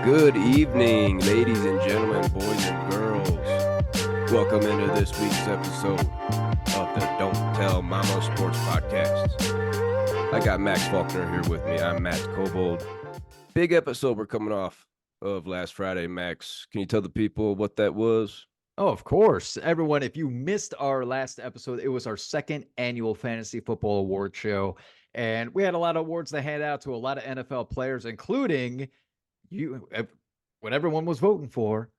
Good evening, ladies and gentlemen, boys and girls. Welcome into this week's episode of the Don't Tell Mama Sports Podcast. I got Max Faulkner here with me. I'm Matt Cobold. Big episode we're coming off of last Friday, Max. Can you tell the people what that was? Oh, of course. Everyone, if you missed our last episode, it was our second annual Fantasy Football Award show. And we had a lot of awards to hand out to a lot of NFL players, including what everyone was voting for,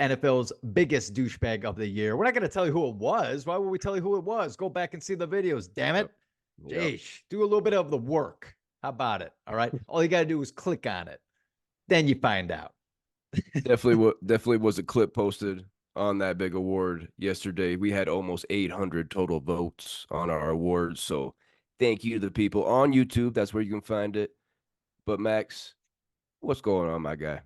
NFL's biggest douchebag of the year. We're not going to tell you who it was. Why would we tell you who it was? Go back and see the videos, damn it. Yep. Do a little bit of the work. How about it? All right. All you got to do is click on it. Then you find out. Definitely was a clip posted on that big award yesterday. We had almost 800 total votes on our awards. So thank you to the people on YouTube. That's where you can find it. But Max, what's going on, my guy?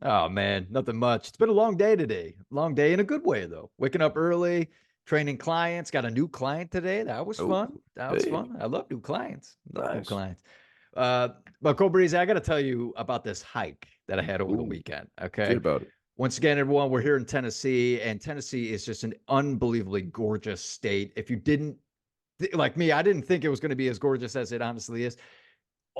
Oh, man, nothing much. It's been a long day today. Long day in a good way, though. Waking up early, training clients. Got a new client today. That was fun. That was fun. I love new clients. New clients. But Cole Breeze, I got to tell you about this hike that I had over the weekend. Okay. Shit about it. Once again, everyone, we're here in Tennessee, and Tennessee is just an unbelievably gorgeous state. If you didn't, like me, I didn't think it was going to be as gorgeous as it honestly is.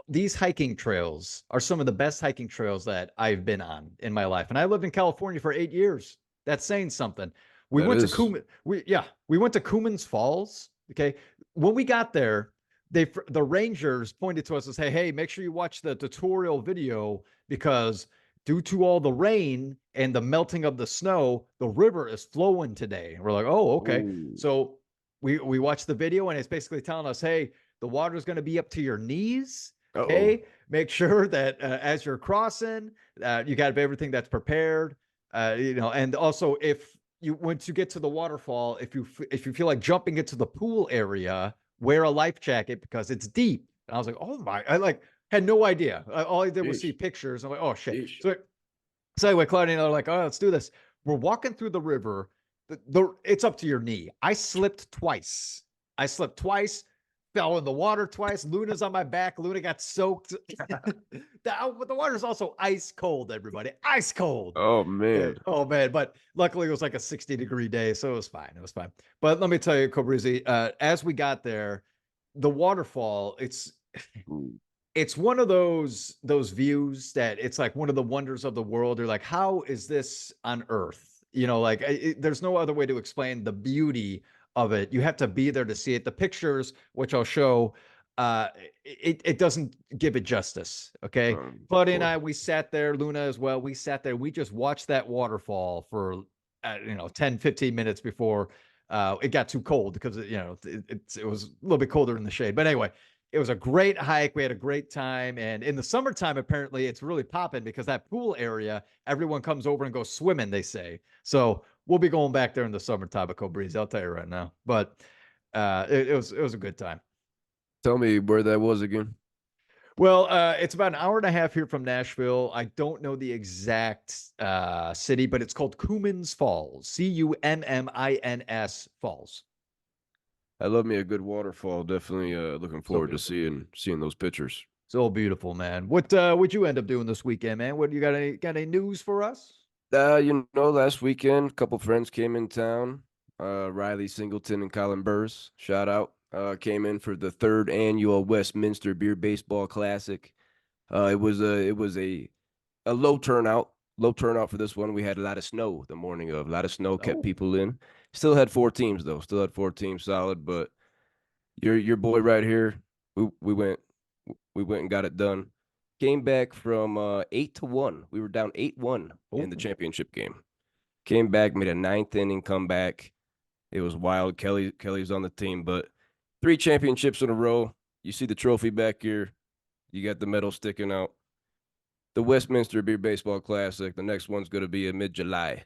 These hiking trails are some of the best hiking trails that I've been on in my life. And I lived in California for 8 years. That's saying something. We went to Cooman's Falls. Okay. When we got there, the rangers pointed to us and say, hey, make sure you watch the tutorial video because due to all the rain and the melting of the snow, the river is flowing today. And we're like, oh, okay. Ooh. So we watched the video and it's basically telling us, hey, the water is going to be up to your knees. Okay. Make sure that as you're crossing, you got everything that's prepared. And also once you get to the waterfall, if you feel like jumping into the pool area, wear a life jacket because it's deep. And I was like, oh my, I had no idea. All I did was see pictures. I'm like, oh shit. So anyway, Claudia and I are like, oh, let's do this. We're walking through the river. It's up to your knee. I slipped twice. Fell in the water twice. Luna's on my back. Luna got soaked. The water's also ice cold, everybody. Ice cold. Oh, man. Oh, man. But luckily, it was like a 60-degree day, so it was fine. It was fine. But let me tell you, Cobrizzi, as we got there, the waterfall, it's one of those views that it's like one of the wonders of the world. You're like, how is this on Earth? There's no other way to explain the beauty of it. You have to be there to see it. The pictures, which I'll show, it doesn't give it justice. Okay. Claudia and I, we sat there, Luna as well. We sat there. We just watched that waterfall for, 10, 15 minutes before it got too cold because, it was a little bit colder in the shade. But anyway, it was a great hike. We had a great time. And in the summertime, apparently it's really popping because that pool area, everyone comes over and goes swimming, they say. So we'll be going back there in the summertime at Breeze. I'll tell you right now. But it was a good time. Tell me where that was again. Well, it's about an hour and a half here from Nashville. I don't know the exact city, but it's called Cooman's Falls. Cummins Falls. I love me a good waterfall. Definitely looking forward to seeing those pictures. So beautiful, man. What would you end up doing this weekend, man? What you got any news for us? Last weekend, a couple friends came in town. Riley Singleton and Colin Burrs, shout out, came in for the third annual Westminster Beer Baseball Classic. It was a low turnout for this one. We had a lot of snow the morning of. A lot of snow kept people in. Still had 4 teams though. Still had 4 teams solid. But your boy right here, we went and got it done. Came back from 8-1. We were down 8-1 in the championship game. Came back, made a 9th inning comeback. It was wild. Kelly's on the team, but 3 championships in a row. You see the trophy back here. You got the medal sticking out. The Westminster Beer Baseball Classic. The next one's going to be in mid-July.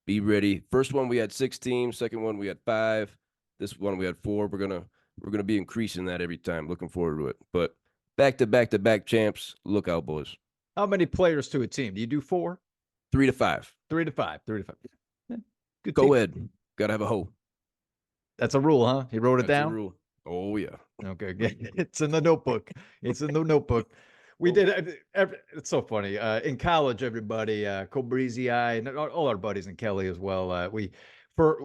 Be ready. First one we had 6 teams. Second one we had 5. This one we had 4. We're gonna be increasing that every time. Looking forward to it. But back champs. Look out, boys. How many players to a team? Do you do 4? 3 to 5. 3 to 5. Yeah, good. Go ahead. Gotta have a hoe. That's a rule, huh? He wrote it down. A rule. Oh yeah. Okay. It's in the notebook. We did. It's so funny. In college, everybody, Cobrizi, I, and all our buddies, and Kelly as well. We for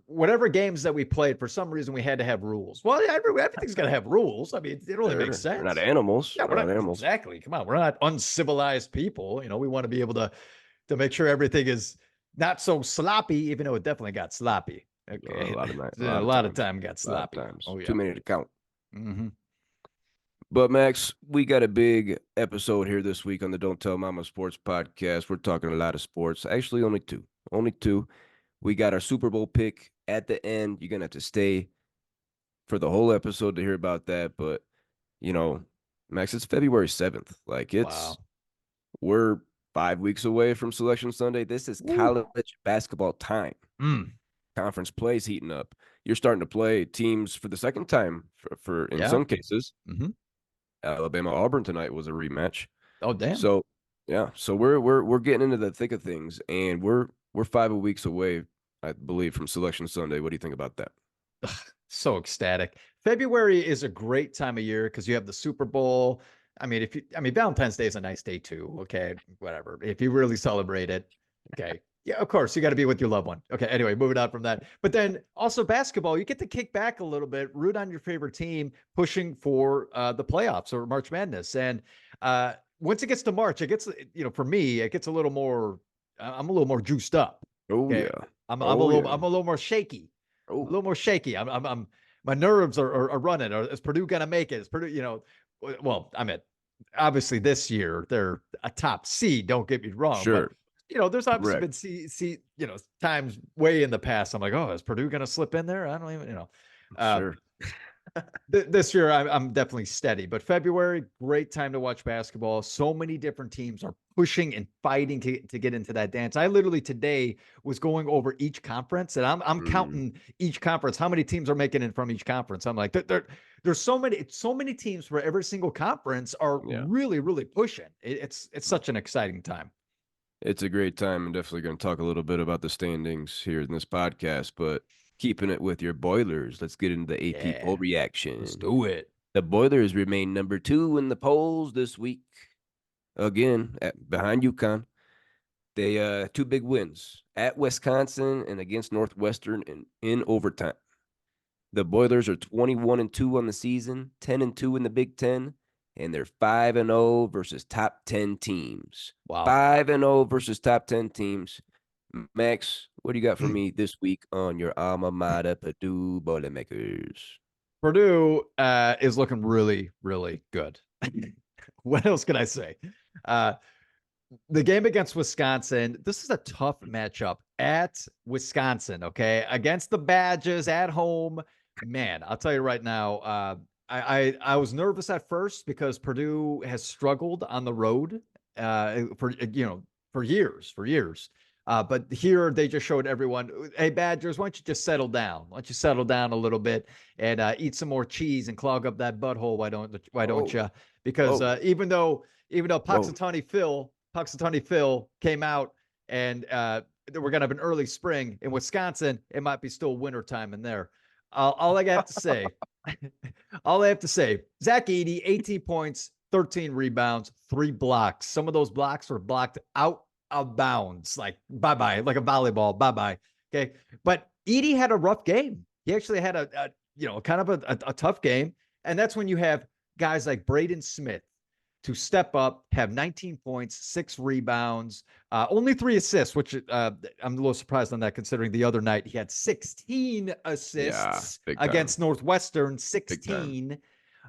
whatever games that we played, for some reason we had to have rules. Well, everything's got to have rules. I mean, it only makes Sure. We're not sense. animals. Yeah, We're we're not not animals. exactly. Come on, we're not uncivilized people. We want to be able to make sure everything is not so sloppy, even though it definitely got sloppy. Okay, A lot of night, a a lot of lot of times, time got a lot of sloppy. times. Oh Too yeah. many to count. Mm-hmm. But Max, we got a big episode here this week on the Don't Tell Mama Sports Podcast. We're talking a lot of sports. Actually, only two. Only two. We got our Super Bowl pick at the end. You're gonna have to stay for the whole episode to hear about that. But you know, Max, it's February 7th. Like Wow. we're 5 weeks away from Selection Sunday. This is Woo. college basketball time. Mm. Conference plays heating up. You're starting to play teams for the second time for in Yeah. some cases. Mm-hmm. Alabama Auburn tonight was a rematch. Oh damn. So yeah, so we're getting into the thick of things, and we're 5 weeks away, I believe, from Selection Sunday. What do you think about that? So ecstatic. February is a great time of year because you have the Super Bowl. I mean, Valentine's Day is a nice day too. Okay, whatever. If you really celebrate it, okay. Yeah, of course, you got to be with your loved one. Okay, anyway, moving on from that. But then also basketball, you get to kick back a little bit, root on your favorite team, pushing for the playoffs or March Madness. And once it gets to March, it gets, for me, it gets a little more, I'm a little more juiced up. Oh Okay. yeah, I'm oh yeah, a little more shaky, a oh little more shaky. My nerves are running. Is Purdue going to make it? Is Purdue, well, I mean, obviously this year they're a top seed. Don't get me wrong, but sure, there's obviously correct, been times way in the past. I'm like, oh, is Purdue going to slip in there? I don't even, uh, sure. this year I'm definitely steady, but February, great time to watch basketball. So many different teams are pushing and fighting to get into that dance. I literally today was going over each conference, and I'm Mm, counting each conference, how many teams are making it from each conference. I'm like, there's so many teams for every single conference are yeah, really pushing. It's such an exciting time. it's a great time. I'm definitely going to talk a little bit about the standings here in this podcast, but keeping it with your Boilers, let's get into the AP Yeah, poll let's reaction. do it. The Boilers remain number 2 in the polls this week. Again, behind UConn. They two big wins at Wisconsin and against Northwestern in overtime. The Boilers are 21-2 on the season, 10-2 in the Big Ten, and they're 5-0 versus top 10 teams. Wow. 5-0 versus top 10 teams. Max, what do you got for me this week on your alma mater, Purdue Boilermakers? Purdue is looking really good. What else can I say? Uh, the game against Wisconsin, this is a tough matchup at Wisconsin, okay? Against the Badgers at home. Man, I'll tell you right now, I was nervous at first because Purdue has struggled on the road for years. But here they just showed everyone, hey Badgers, why don't you just settle down? Why don't you settle down a little bit and eat some more cheese and clog up that butthole? Why don't Whoa, you? Because whoa, even though whoa. Puxatawny Phil came out and we're gonna have an early spring in Wisconsin, it might be still wintertime in there. All I have to say, all I have to say, Zach Edey, 18 points, 13 rebounds, 3 blocks. Some of those blocks were blocked out of bounds, like bye-bye, like a volleyball, bye-bye. Okay. But Edey had a rough game. He actually had kind of a tough game. And that's when you have guys like Braden Smith to step up, have 19 points, 6 rebounds, only 3 assists, which I'm a little surprised on that considering the other night he had 16 Yeah, assists big time. against Northwestern, Big time. 16.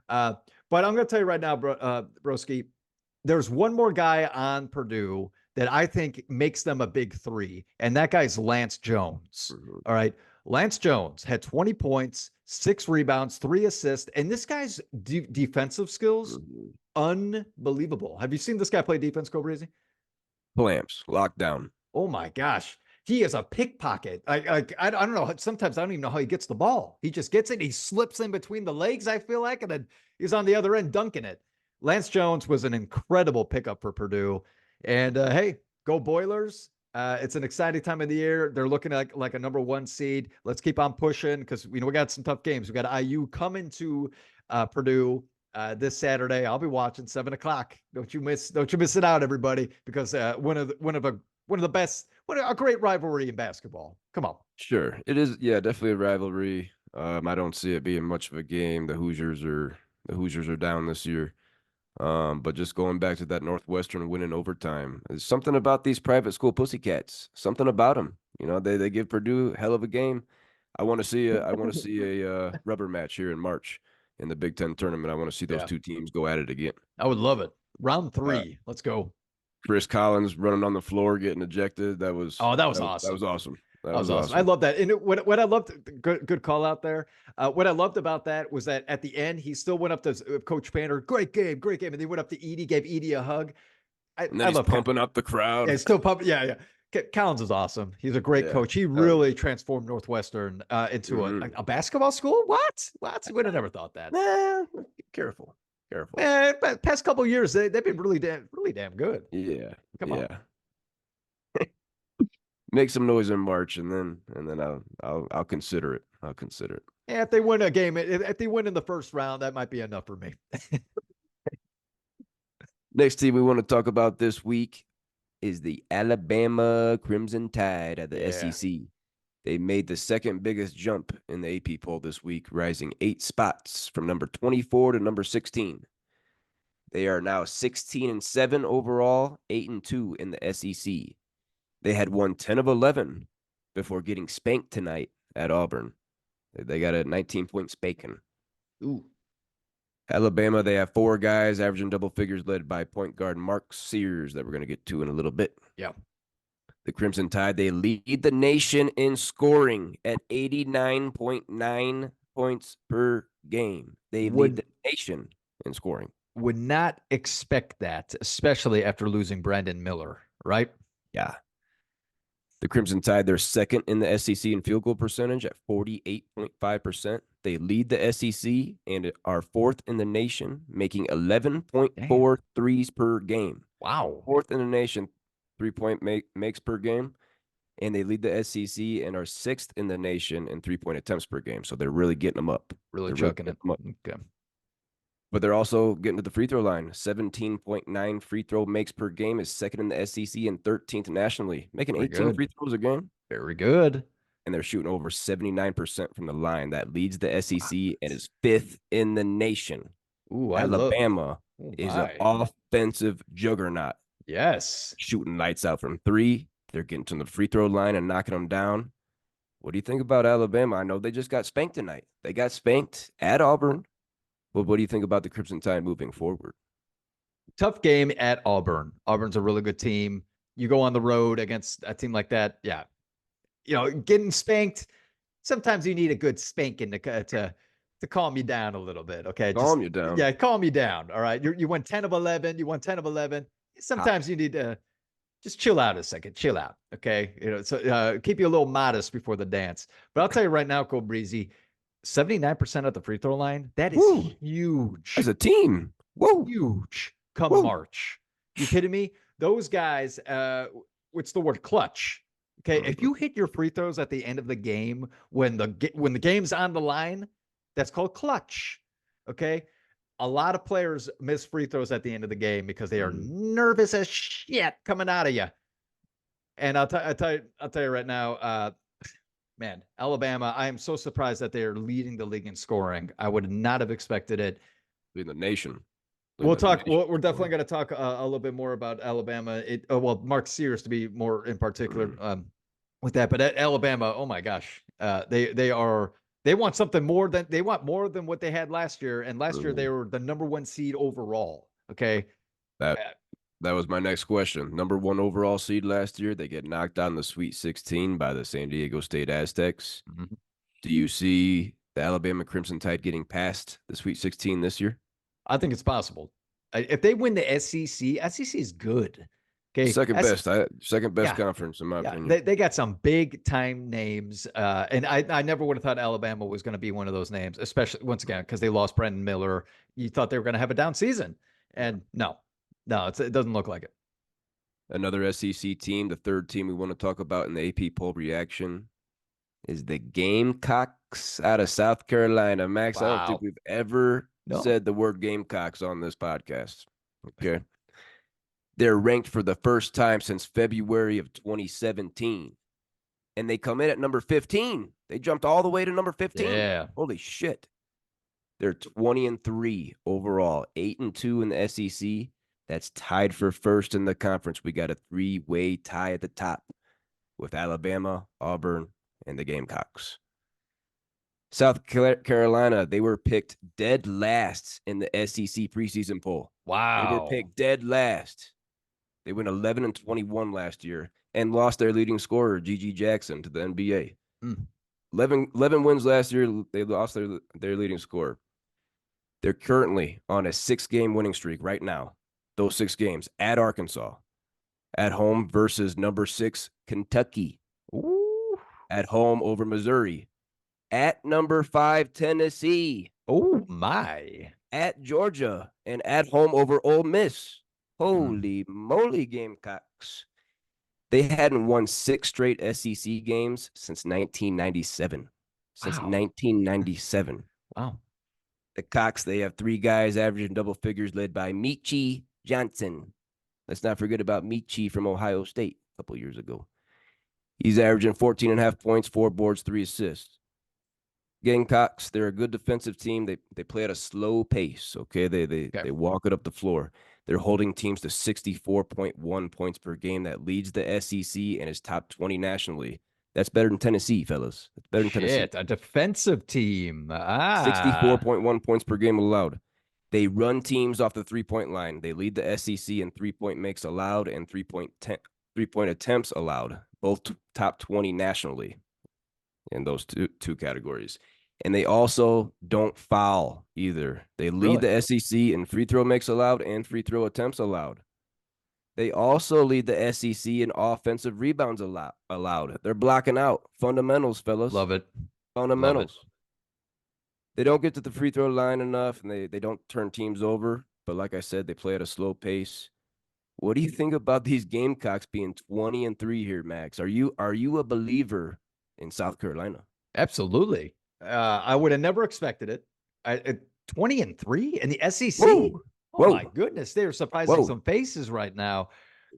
Uh, but I'm going to tell you right now, Broski, there's one more guy on Purdue that I think makes them a big 3, and that guy's Lance Jones. Mhm, All right. Lance Jones had 20 points, 6 rebounds, 3 assists, and this guy's defensive skills mhm. unbelievable. Have you seen this guy play defense, Cobrazy? Clamps, lockdown. Oh my gosh. He is a pickpocket. I don't know. Sometimes I don't even know how he gets the ball. He just gets it. He slips in between the legs, I feel like, and then he's on the other end dunking it. Lance Jones was an incredible pickup for Purdue. And hey, go Boilers. It's an exciting time of the year. They're looking at like a number 1 seed. Let's keep on pushing because we got some tough games. We got IU coming to Purdue. this Saturday. I'll be watching 7 o'clock. Don't you miss it out, everybody, because one of the best, a great rivalry in basketball. Come on. Sure. It is, yeah, definitely a rivalry. I don't see it being much of a game. The Hoosiers are down this year. But just going back to that Northwestern win in overtime, there's something about these private school Pussycats. Something about them. They give Purdue a hell of a game. I want to see a rubber match here in March in the Big Ten tournament. I want to see those Yeah, two teams go at it again. I would love it. Round Uh, 3. Let's go. Chris Collins running on the floor, getting ejected. That was Oh, that was that was, that awesome. was awesome. That That was was awesome. I awesome. love that. And what I loved, good call out there. What I loved about that was that at the end, he still went up to Coach Painter. Great game, great game. And he went up to Edie, gave Edie a hug. And then I he's love pumping up the Yeah, crowd. he's still pumping. Yeah, yeah. Collins is awesome. He's a great Yeah. coach. He Oh really yeah. transformed Northwestern into a, Mhm. a basketball school. What? What? Would have never thought that. Nah, careful. Careful. But past couple of years, they've been really damn good. Yeah. Come on. Yeah. Make some noise in March, and then I'll consider it. I'll consider it. Yeah, if they win a game, if they win in the first round, that might be enough for me. Next team we want to talk about this week is the Alabama Crimson Tide of the Yeah. SEC. They made the second biggest jump in the AP poll this week, rising 8 spots from number 24 to number 16. They are now 16-7 overall, 8-2 in the SEC. They had won 10 of 11 before getting spanked tonight at Auburn. They got a 19-point spanking. Ooh. Alabama, they have 4 guys averaging double figures, led by point guard Mark Sears, that we're going to get to in a little bit. Yeah. The Crimson Tide, they lead the nation in scoring at 89.9 points per game. They lead the nation in scoring. Would not expect that, especially after losing Brandon Miller, right? Yeah. The Crimson Tide, they're second in the SEC in field goal percentage at 48.5%. They lead the SEC and are fourth in the nation, making 11.4 threes per game. Wow. Fourth in the nation, 3-point makes per game. And they lead the SEC and are sixth in the nation in 3-point attempts per game. So they're really getting them up. Really They're chucking it. Okay. But they're also getting to the free throw line. 17.9 free throw makes per game, is second in the SEC and 13th nationally, making Very 18 good. free throws a game. Very good. And they're shooting over 79% from the line. That leads the SEC and is fifth in the nation. Ooh, Alabama is an offensive juggernaut. Yes. Shooting lights out from 3. They're getting to the free throw line and knocking them down. What do you think about Alabama? I know they just got spanked tonight. They got spanked at Auburn. But what do you think about the Crimson Tide moving forward? Tough game at Auburn. Auburn's a really good team. You go on the road against a team like that. Yeah. Getting spanked. Sometimes you need a good spanking to calm you down a little bit. Okay. Calm you down. Yeah. Calm you down. All right. You won 10 of 11. You won 10 of 11. Sometimes you need to just chill out a second. Chill out. Okay. So keep you a little modest before the dance. But I'll tell you right now, Cole Breezy, 79% at the free throw line. That is huge. As a team. Whoa. Huge come March. You kidding me? Those guys, what's the word? Clutch. Okay. If you hit your free throws at the end of the game when the game's on the line, that's called clutch. Okay. A lot of players miss free throws at the end of the game because they are nervous as shit coming out of you. And I'll tell you right now, man, Alabama, I am so surprised that they are leading the league in scoring. I would not have expected it. In the nation. We'll talk. We're definitely going to talk a little bit more about Alabama. Mark Sears to be more in particular with that. But at Alabama, oh my gosh, they want something more than what they had last year. And last year they were the number 1 seed overall. Okay, that was my next question. Number 1 overall seed last year. They get knocked out in the Sweet 16 by the San Diego State Aztecs. Mm-hmm. Do you see the Alabama Crimson Tide getting past the Sweet 16 this year? I think it's possible. If they win the SEC is good. Okay, second best conference in my opinion. They got some big time names, and I never would have thought Alabama was going to be one of those names, especially once again because they lost Brandon Miller. You thought they were going to have a down season, and no, it doesn't look like it. Another SEC team, the third team we want to talk about in the AP poll reaction, is the Gamecocks out of South Carolina. Max, I don't think we've ever No. said the word Gamecocks on this podcast. Okay. They're ranked for the first time since February of 2017. And they come in at number 15. They jumped all the way to number 15. Yeah. Holy shit. They're 20-3 overall, 8-2 in the SEC. That's tied for first in the conference. We got a three-way tie at the top with Alabama, Auburn, and the Gamecocks. South Carolina, they were picked dead last in the SEC preseason poll. They were Wow. picked dead last. They went 11-21 last year and lost their leading scorer, G.G. Jackson, to the NBA. Mm. 11 wins last year. They lost their leading scorer. They're currently on a 6-game winning streak right now. Those 6 games at Arkansas, at home versus number 6 Kentucky, Ooh. at home over Missouri, at number 5 Tennessee, Oh my. at Georgia, and at home over Ole Miss. Mm. Holy moly, Gamecocks. They hadn't won 6 straight SEC games since 1997. Since Wow. 1997. Wow. The Cox, they have 3 guys averaging double figures led by Michi Johnson. Let's not forget about Michi from Ohio State a couple years ago. He's averaging 14.5 points, 4 boards, 3 assists. Gamecocks, they're a good defensive team. They play at a slow pace. Okay, Okay. they walk it up the floor. They're holding teams to 64.1 points per game. That leads the SEC and is top 20 nationally. That's better than Tennessee, fellas. That's better than Tennessee. Shit, a defensive team. Ah. 64.1 points per game allowed. They run teams off the 3-point line. They lead the SEC in 3-point makes allowed and 3-point attempts allowed, both top 20 nationally in those two categories. And they also don't foul either. They lead Really? the SEC in free throw makes allowed and free throw attempts allowed. They also lead the SEC in offensive rebounds allowed. They're blocking out. Fundamentals, fellas. Love it. Love it. Fundamentals. They don't get to the free throw line enough, and they don't turn teams over. But like I said, they play at a slow pace. What do you think about these Gamecocks being 20-3 here, Max? Are you a believer in South Carolina? Absolutely. I would have never expected it. 20-3 in the SEC. Whoa, Oh my whoa, goodness, they are surprising whoa! some faces right now.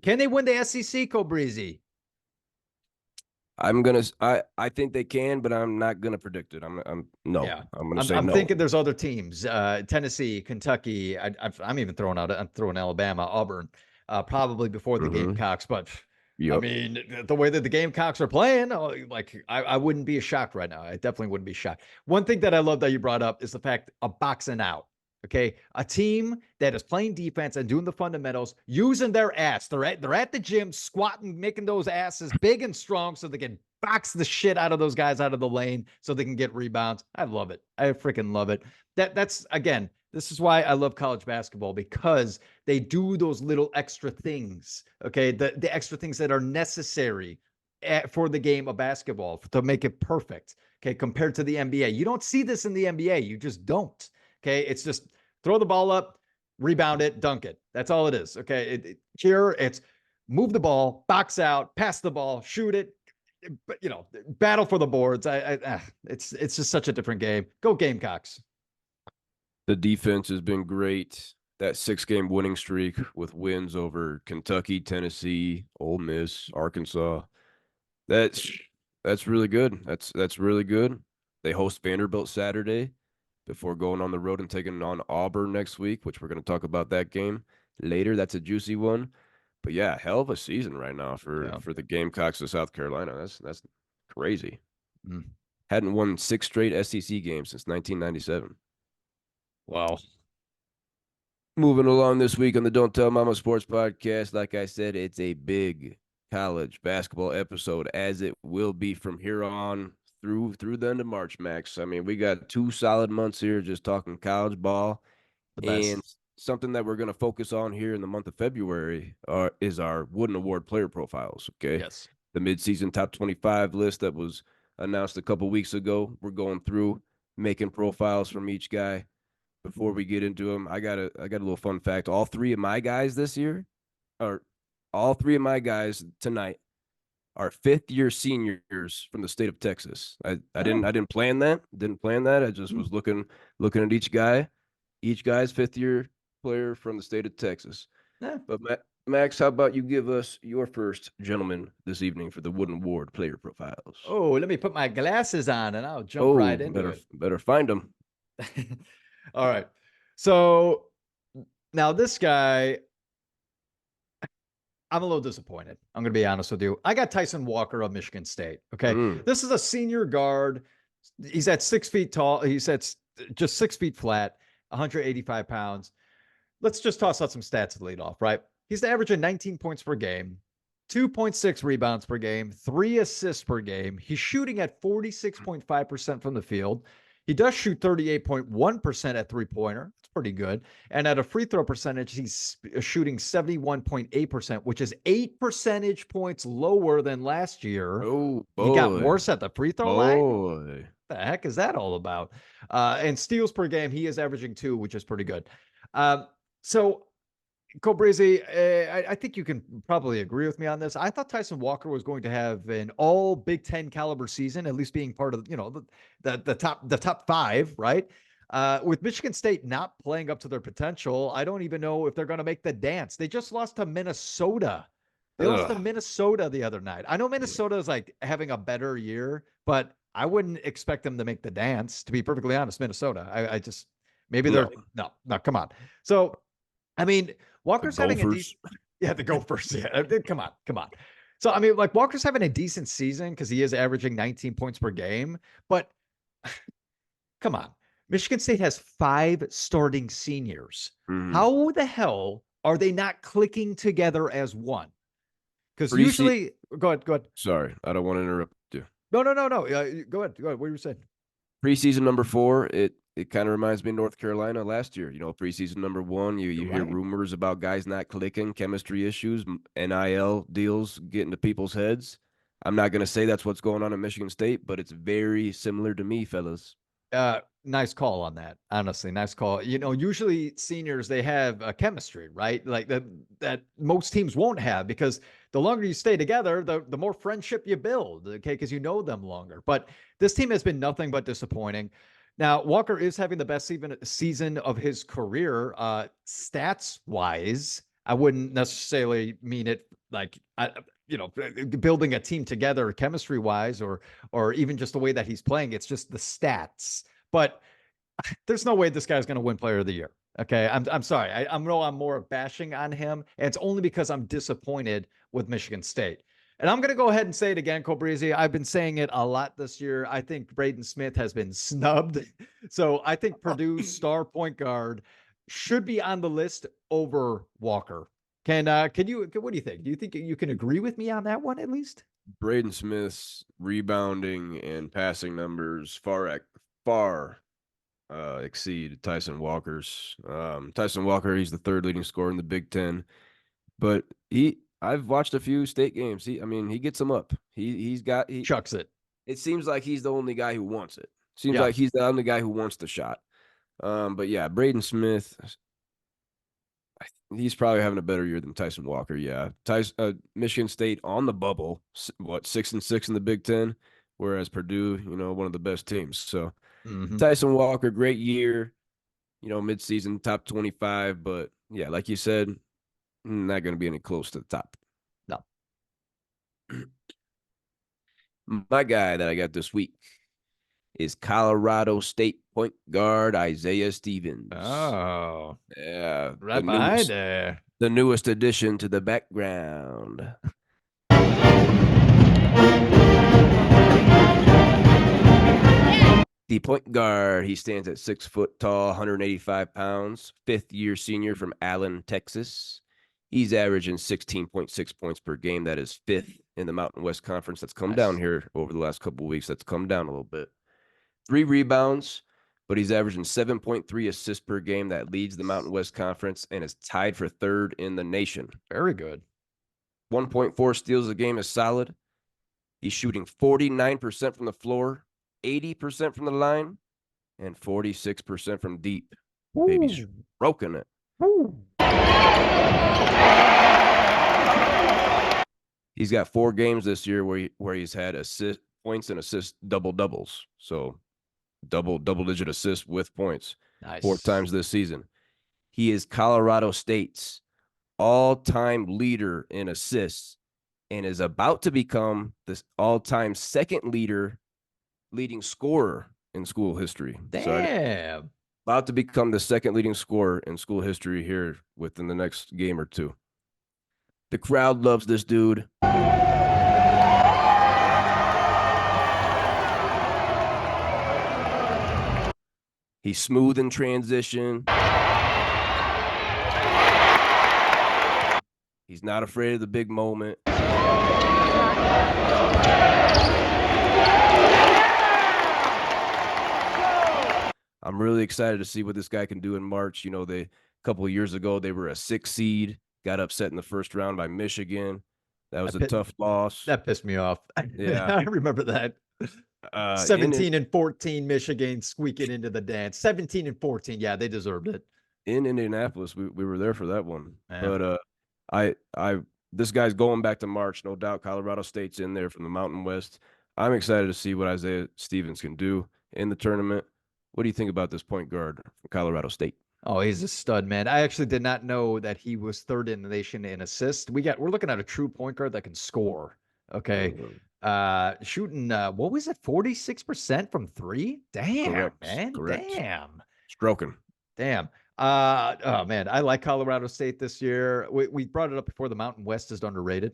Can they win the SEC, Cobrizi? I think they can, but I'm not gonna predict it. I'm no. Yeah, I'm gonna I'm, say I'm no. thinking there's other teams, Tennessee, Kentucky. I'm even I'm throwing Alabama, Auburn, probably before the Mm-hmm. Gamecocks. But I Yep. mean, the way that the Gamecocks are playing, like I wouldn't be shocked right now. I definitely wouldn't be shocked. One thing that I love that you brought up is the fact of boxing out. Okay, a team that is playing defense and doing the fundamentals, using their ass. They're at the gym, squatting, making those asses big and strong, so they can box the shit out of those guys out of the lane, so they can get rebounds. I love it. I freaking love it. That's again. This is why I love college basketball, because they do those little extra things. Okay, the extra things that are necessary for the game of basketball to make it perfect. Okay, compared to the NBA, you don't see this in the NBA. You just don't. Okay, it's just throw the ball up, rebound it, dunk it. That's all it is. Okay, here it's move the ball, box out, pass the ball, shoot it. But battle for the boards. It's just such a different game. Go Gamecocks. The defense has been great. That 6-game winning streak with wins over Kentucky, Tennessee, Ole Miss, Arkansas. That's that's really good. That's really good. They host Vanderbilt Saturday before going on the road and taking on Auburn next week, which we're going to talk about that game later. That's a juicy one. But yeah, hell of a season right now for Yeah. the Gamecocks of South Carolina. That's crazy. Mm. Hadn't won 6 straight SEC games since 1997. Wow. Moving along this week on the Don't Tell Mama Sports Podcast, like I said, it's a big college basketball episode, as it will be from here on through the end of March, Max. I mean, we got 2 solid months here just talking college ball, The and best. something that we're going to focus on here in the month of February is our Wooden Award player profiles. Okay, Yes. the midseason top 25 list that was announced a couple weeks ago. We're going through making profiles from each guy. Before we get into them, I got a little fun fact. All 3 of my guys this year, or all 3 of my guys tonight, are 5th-year seniors from the state of Texas. I Oh. didn't plan that. Didn't plan that. I just was looking at each guy. Each guy's fifth-year player from the state of Texas. Yeah. But Max, how about you give us your first gentleman this evening for the Wooden Ward player profiles? Oh, let me put my glasses on and I'll jump Oh, right into it. better find them. All right. So now this guy, I'm a little disappointed. I'm going to be honest with you. I got Tyson Walker of Michigan State. Okay. Mm. This is a senior guard. He's at 6 feet tall. He's at just 6 feet flat, 185 pounds. Let's just toss out some stats to lead off, right? He's averaging 19 points per game, 2.6 rebounds per game, 3 assists per game. He's shooting at 46.5% from the field. He does shoot 38.1% at three-pointer. It's pretty good. And at a free throw percentage, he's shooting 71.8%, which is 8 percentage points lower than last year. Oh, He got boy. worse at the free throw line. Boy. The heck is that all about? And steals per game, he is averaging 2, which is pretty good. So Cobrizi, I think you can probably agree with me on this. I thought Tyson Walker was going to have an all Big Ten caliber season, at least being part of the top 5, right? With Michigan State not playing up to their potential, I don't even know if they're going to make the dance. They just lost to Minnesota. They lost to Ugh. Minnesota the other night. I know Minnesota is like having a better year, but I wouldn't expect them to make the dance. To be perfectly honest, Minnesota. I just maybe they're No. no. Come on. So I mean, The Walker's having a Gophers. the Gophers. Yeah, come on. So I mean, like Walker's having a decent season because he is averaging 19 points per game. But come on, Michigan State has 5 starting seniors. Mhm. How the hell are they not clicking together as one? Because Prece- usually, go ahead, go ahead. Sorry, I don't want to interrupt you. No. Go ahead. What were you saying? Preseason number 4, it kind of reminds me of North Carolina last year. You know, preseason number 1, you hear Right. rumors about guys not clicking, chemistry issues, NIL deals getting to people's heads. I'm not going to say that's what's going on at Michigan State, but it's very similar to me, fellas. Nice call on that. Honestly, nice call. Usually seniors they have a chemistry, right? Like that most teams won't have because the longer you stay together, the more friendship you build. Okay, because you know them longer. But this team has been nothing but disappointing. Now Walker is having the best season of his career, stats wise. I wouldn't necessarily mean it like building a team together chemistry wise or even just the way that he's playing. It's just the stats. But there's no way this guy's going to win player of the year. Okay. I'm sorry. I know I'm more bashing on him. And it's only because I'm disappointed with Michigan State. And I'm going to go ahead and say it again, Cobrizi. I've been saying it a lot this year. I think Braden Smith has been snubbed. So I think Purdue's star point guard should be on the list over Walker. What do you think? Do you think you can agree with me on that one at least? Braden Smith's rebounding and passing numbers far exceed Tyson Walker's. Tyson Walker, he's the 3rd leading scorer in the Big Ten, but I've watched a few state games. He gets them up. He's got he. Chucks it. It seems like he's the only guy who wants it. Seems Yeah. like he's the only guy who wants the shot. But yeah, Braden Smith, he's probably having a better year than Tyson Walker. Yeah, Michigan State on the bubble, 6-6 in the Big Ten, whereas Purdue, one of the best teams. So Mm-hmm. Tyson Walker, great year, midseason top 25, but yeah, like you said, not going to be any close to the top. No. My guy that I got this week is Colorado State point guard Isaiah Stevens. Oh, Yeah, right behind there. the newest addition to the background. The point guard, he stands at 6 foot tall, 185 pounds, 5th-year senior from Allen, Texas. He's averaging 16.6 points per game. That is 5th in the Mountain West Conference. That's come down Nice. here over the last couple of weeks. That's come down a little bit. 3 rebounds, but he's averaging 7.3 assists per game. That leads the Mountain West Conference and is tied for 3rd in the nation. Very good. 1.4 steals a game is solid. He's shooting 49% from the floor, 80% from the line, and 46% from deep. Baby's stroking it. He's got 4 games this year where he's had points and assist double doubles. So double digit assists with points. 4 Nice. times this season. He is Colorado State's all-time leader in assists and is about to become the all-time second leading scorer in school history. So Damn. about to become the second leading scorer in school history here within the next game or two. The crowd loves this dude. He's smooth in transition. He's not afraid of the big moment. I'm really excited to see what this guy can do in March. You know, a couple of years ago, they were a 6 seed, got upset in the first round by Michigan. That was a tough loss. That pissed me off. Yeah. I remember that. Uh, in 17 and 14 Michigan squeaking into the dance. 17 and 14. Yeah, they deserved it. in Indianapolis, we were there for that one. Yeah. But I this guy's going back to March, no doubt. Colorado State's in there from the Mountain West. I'm excited to see what Isaiah Stevens can do in the tournament. What do you think about this point guard from Colorado State? Oh, he's a stud, man. I actually did not know that he was third in the nation in assists. We're looking at a true point guard that can score. Okay. Mhm. Shooting what was it, 46% from three? Damn, Correct. man. Correct. Damn. Stroking. Damn. Oh man, I like Colorado State this year. We brought it up before. The Mountain West is underrated.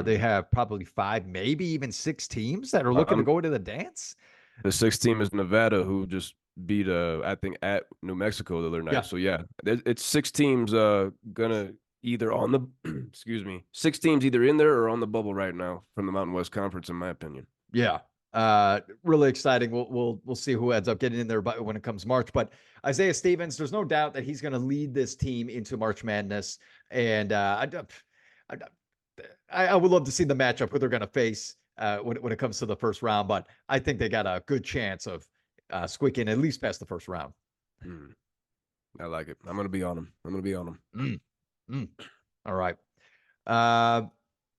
They have probably 5, maybe even 6 teams that are looking to go into the dance. The 6th team is Nevada, who just beat I think at New Mexico the other night. Yeah. So yeah, it's 6 teams gonna either on the excuse me, 6 teams either in there or on the bubble right now from the Mountain West Conference, in my opinion. Yeah. Really exciting. We'll see who ends up getting in there when it comes March. But Isaiah Stevens, there's no doubt that he's going to lead this team into March Madness. And I would love to see the matchup who they're going to face when it comes to the first round. But I think they got a good chance of squeaking at least past the first round. I like it. I'm going to be on him. All right.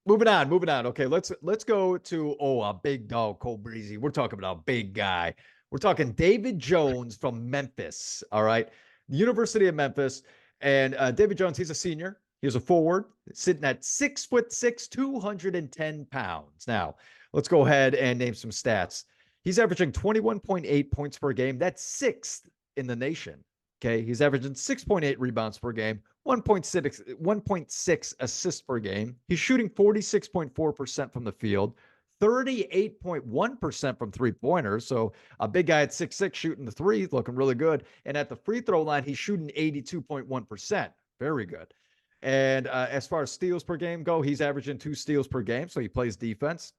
Moving on. Okay, let's go to a big dog, Cole Breezy. We're talking about a big guy. We're talking David Jones from Memphis. All right, the University of Memphis, and David Jones. He's a senior. He's a forward, sitting at 6'6", 210 pounds. Now, let's go ahead and name some stats. He's averaging 21.8 points per game. That's 6th in the nation. Okay, he's averaging 6.8 rebounds per game, 1.6 assists per game. He's shooting 46.4% from the field, 38.1% from three-pointers. So a big guy at 6'6", shooting the three, looking really good. And at the free throw line, he's shooting 82.1%. Very good. And as far as steals per game go, he's averaging 2 steals per game, so he plays defense.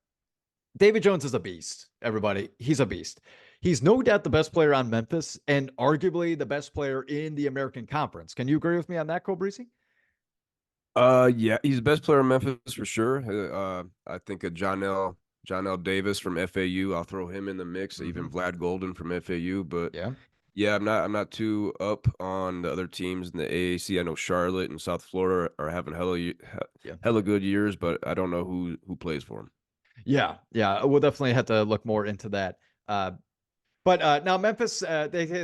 David Jones is a beast, everybody. He's a beast. He's no doubt the best player on Memphis and arguably the best player in the American Conference. Can you agree with me on that, Cole Breezy? Yeah, he's the best player in Memphis for sure. I think of Jonell Davis from FAU. I'll throw him in the mix. Even Vlad Golden from FAU. But yeah, I'm not too up on the other teams in the AAC. I know Charlotte and South Florida are having hella good years, but I don't know who plays for them. Yeah, we'll definitely have to look more into that. But now Memphis,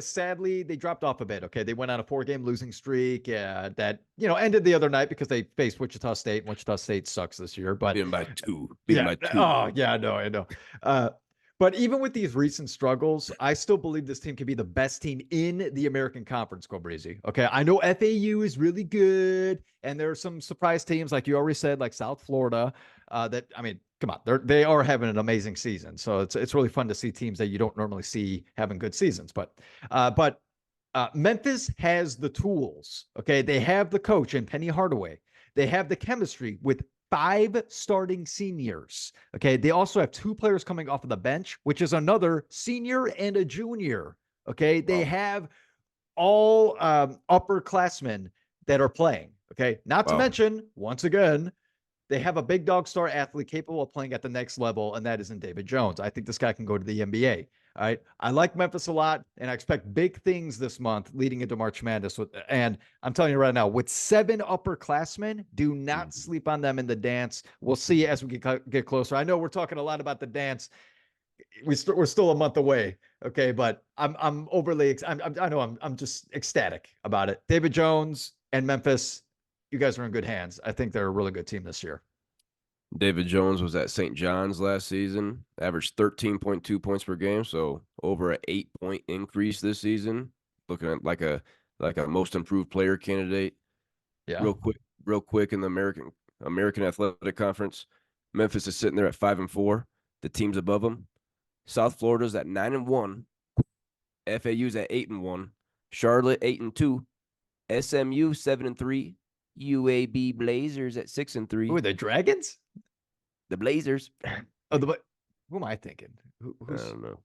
sadly they dropped off a bit. Okay, they went on a 4-game losing streak that ended the other night because they faced Wichita State. Wichita State sucks this year, but beaten by 2. Oh yeah, I know. But even with these recent struggles, I still believe this team can be the best team in the American Conference, Breezy. Okay, I know FAU is really good, and there are some surprise teams, like you already said, like South Florida. Come on, they are having an amazing season. So it's really fun to see teams that you don't normally see having good seasons. But Memphis has the tools. Okay, they have the coach in Penny Hardaway. They have the chemistry with 5 starting seniors. Okay, they also have 2 players coming off of the bench, which is another senior and a junior. Okay, they have all upperclassmen that are playing. Okay, not to mention, once again, they have a big dog star athlete capable of playing at the next level, and that is in David Jones. I think this guy can go to the NBA. All right. I like Memphis a lot, and I expect big things this month leading into March Madness. And I'm telling you right now, with 7 upperclassmen, do not sleep on them in the dance. We'll see as we get closer. I know we're talking a lot about the dance. we're still a month away. Okay, but I'm overly I know I'm just ecstatic about it. David Jones and Memphis, you guys are in good hands. I think they're a really good team this year. David Jones was at St. John's last season, averaged 13.2 points per game, so over an 8-point increase this season. Looking at like a most improved player candidate. Yeah. Real quick in the American Athletic Conference, Memphis is sitting there at 5-4. The teams above them, South Florida's at 9-1, FAU's at 8-1, Charlotte 8-2, SMU 7-3, UAB Blazers at 6-3. Who are the Dragons? The Blazers. Oh, who am I thinking? I Who's don't know.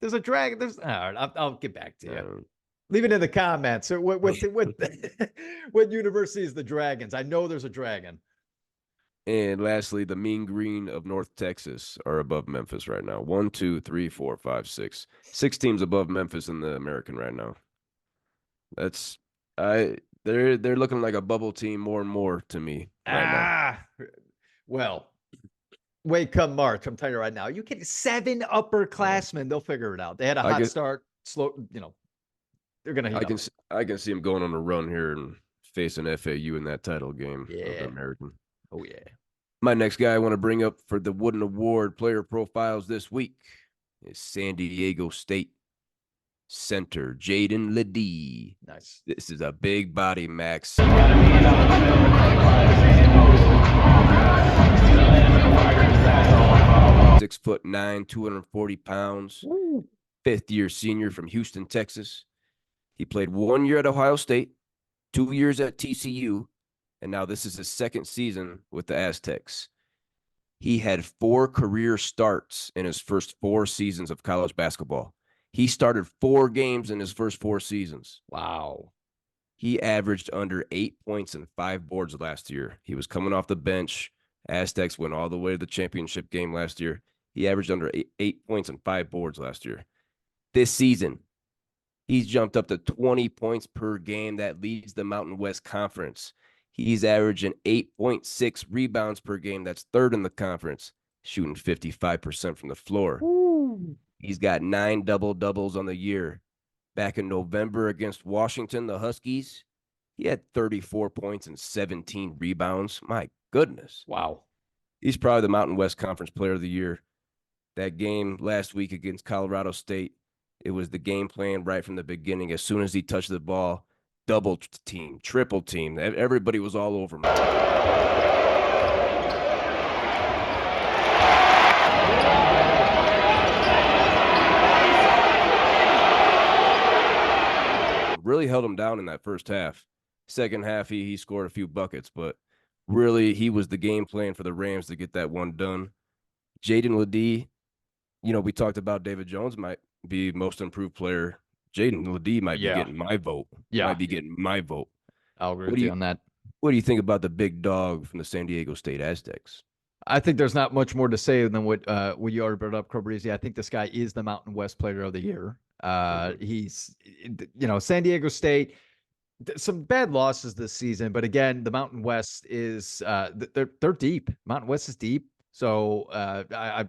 there's a dragon. There's all right. I'll get back to you. Um, Leave it in the comments. So what what university is the Dragons? I know there's a dragon. and lastly, the Mean Green of North Texas are above Memphis right now. 1, 2, 3, 4, 5, 6. 6 teams above Memphis in the American right now. That's I they're looking like a bubble team more and more to me right now. Well, wait, come March. I'm telling you right now, you get 7 upperclassmen. They'll figure it out. They had a I hot can start, slow. They're gonna heat I can up. I can see them going on a run here and facing FAU in that title game of the Yeah. American. Oh yeah. My next guy I want to bring up for the Wooden Award player profiles this week is San Diego State center Jaden Ledee. Nice. This is a big body, Max. 6'9", 240 pounds. Woo. Fifth-year senior from Houston, Texas. He played 1 year at Ohio State, 2 years at TCU, and now this is his second season with the Aztecs. He had 4 career starts in his first 4 seasons of college basketball. He started 4 games in his first 4 seasons. Wow. He averaged under 8 points and 5 boards last year. He was coming off the bench. Aztecs went all the way to the championship game last year. He averaged under 8 points and 5 boards last year. This season, he's jumped up to 20 points per game. That leads the Mountain West Conference. He's averaging 8.6 rebounds per game. That's third in the conference, shooting 55% from the floor. Woo. He's got 9 double-doubles on the year. Back in November against Washington, the Huskies, he had 34 points and 17 rebounds. My goodness. Wow. He's probably the Mountain West Conference Player of the Year. That game last week against Colorado State, it was the game plan right from the beginning. As soon as he touched the ball, double team, triple team. Everybody was all over him. Really held him down in that first half. Second half, he scored a few buckets, but really he was the game plan for the Rams to get that one done. Jaden Ledee, we talked about David Jones might be most improved player. Jaden Ledee might be getting my vote. Yeah. Might be getting my vote. I'll agree with you on that. What do you think about the big dog from the San Diego State Aztecs? I think there's not much more to say than what you already brought up, Cobrizi. I think this guy is the Mountain West Player of the Year. He's, San Diego State, some bad losses this season, but again, the Mountain West is they're deep. Mountain West is deep, so I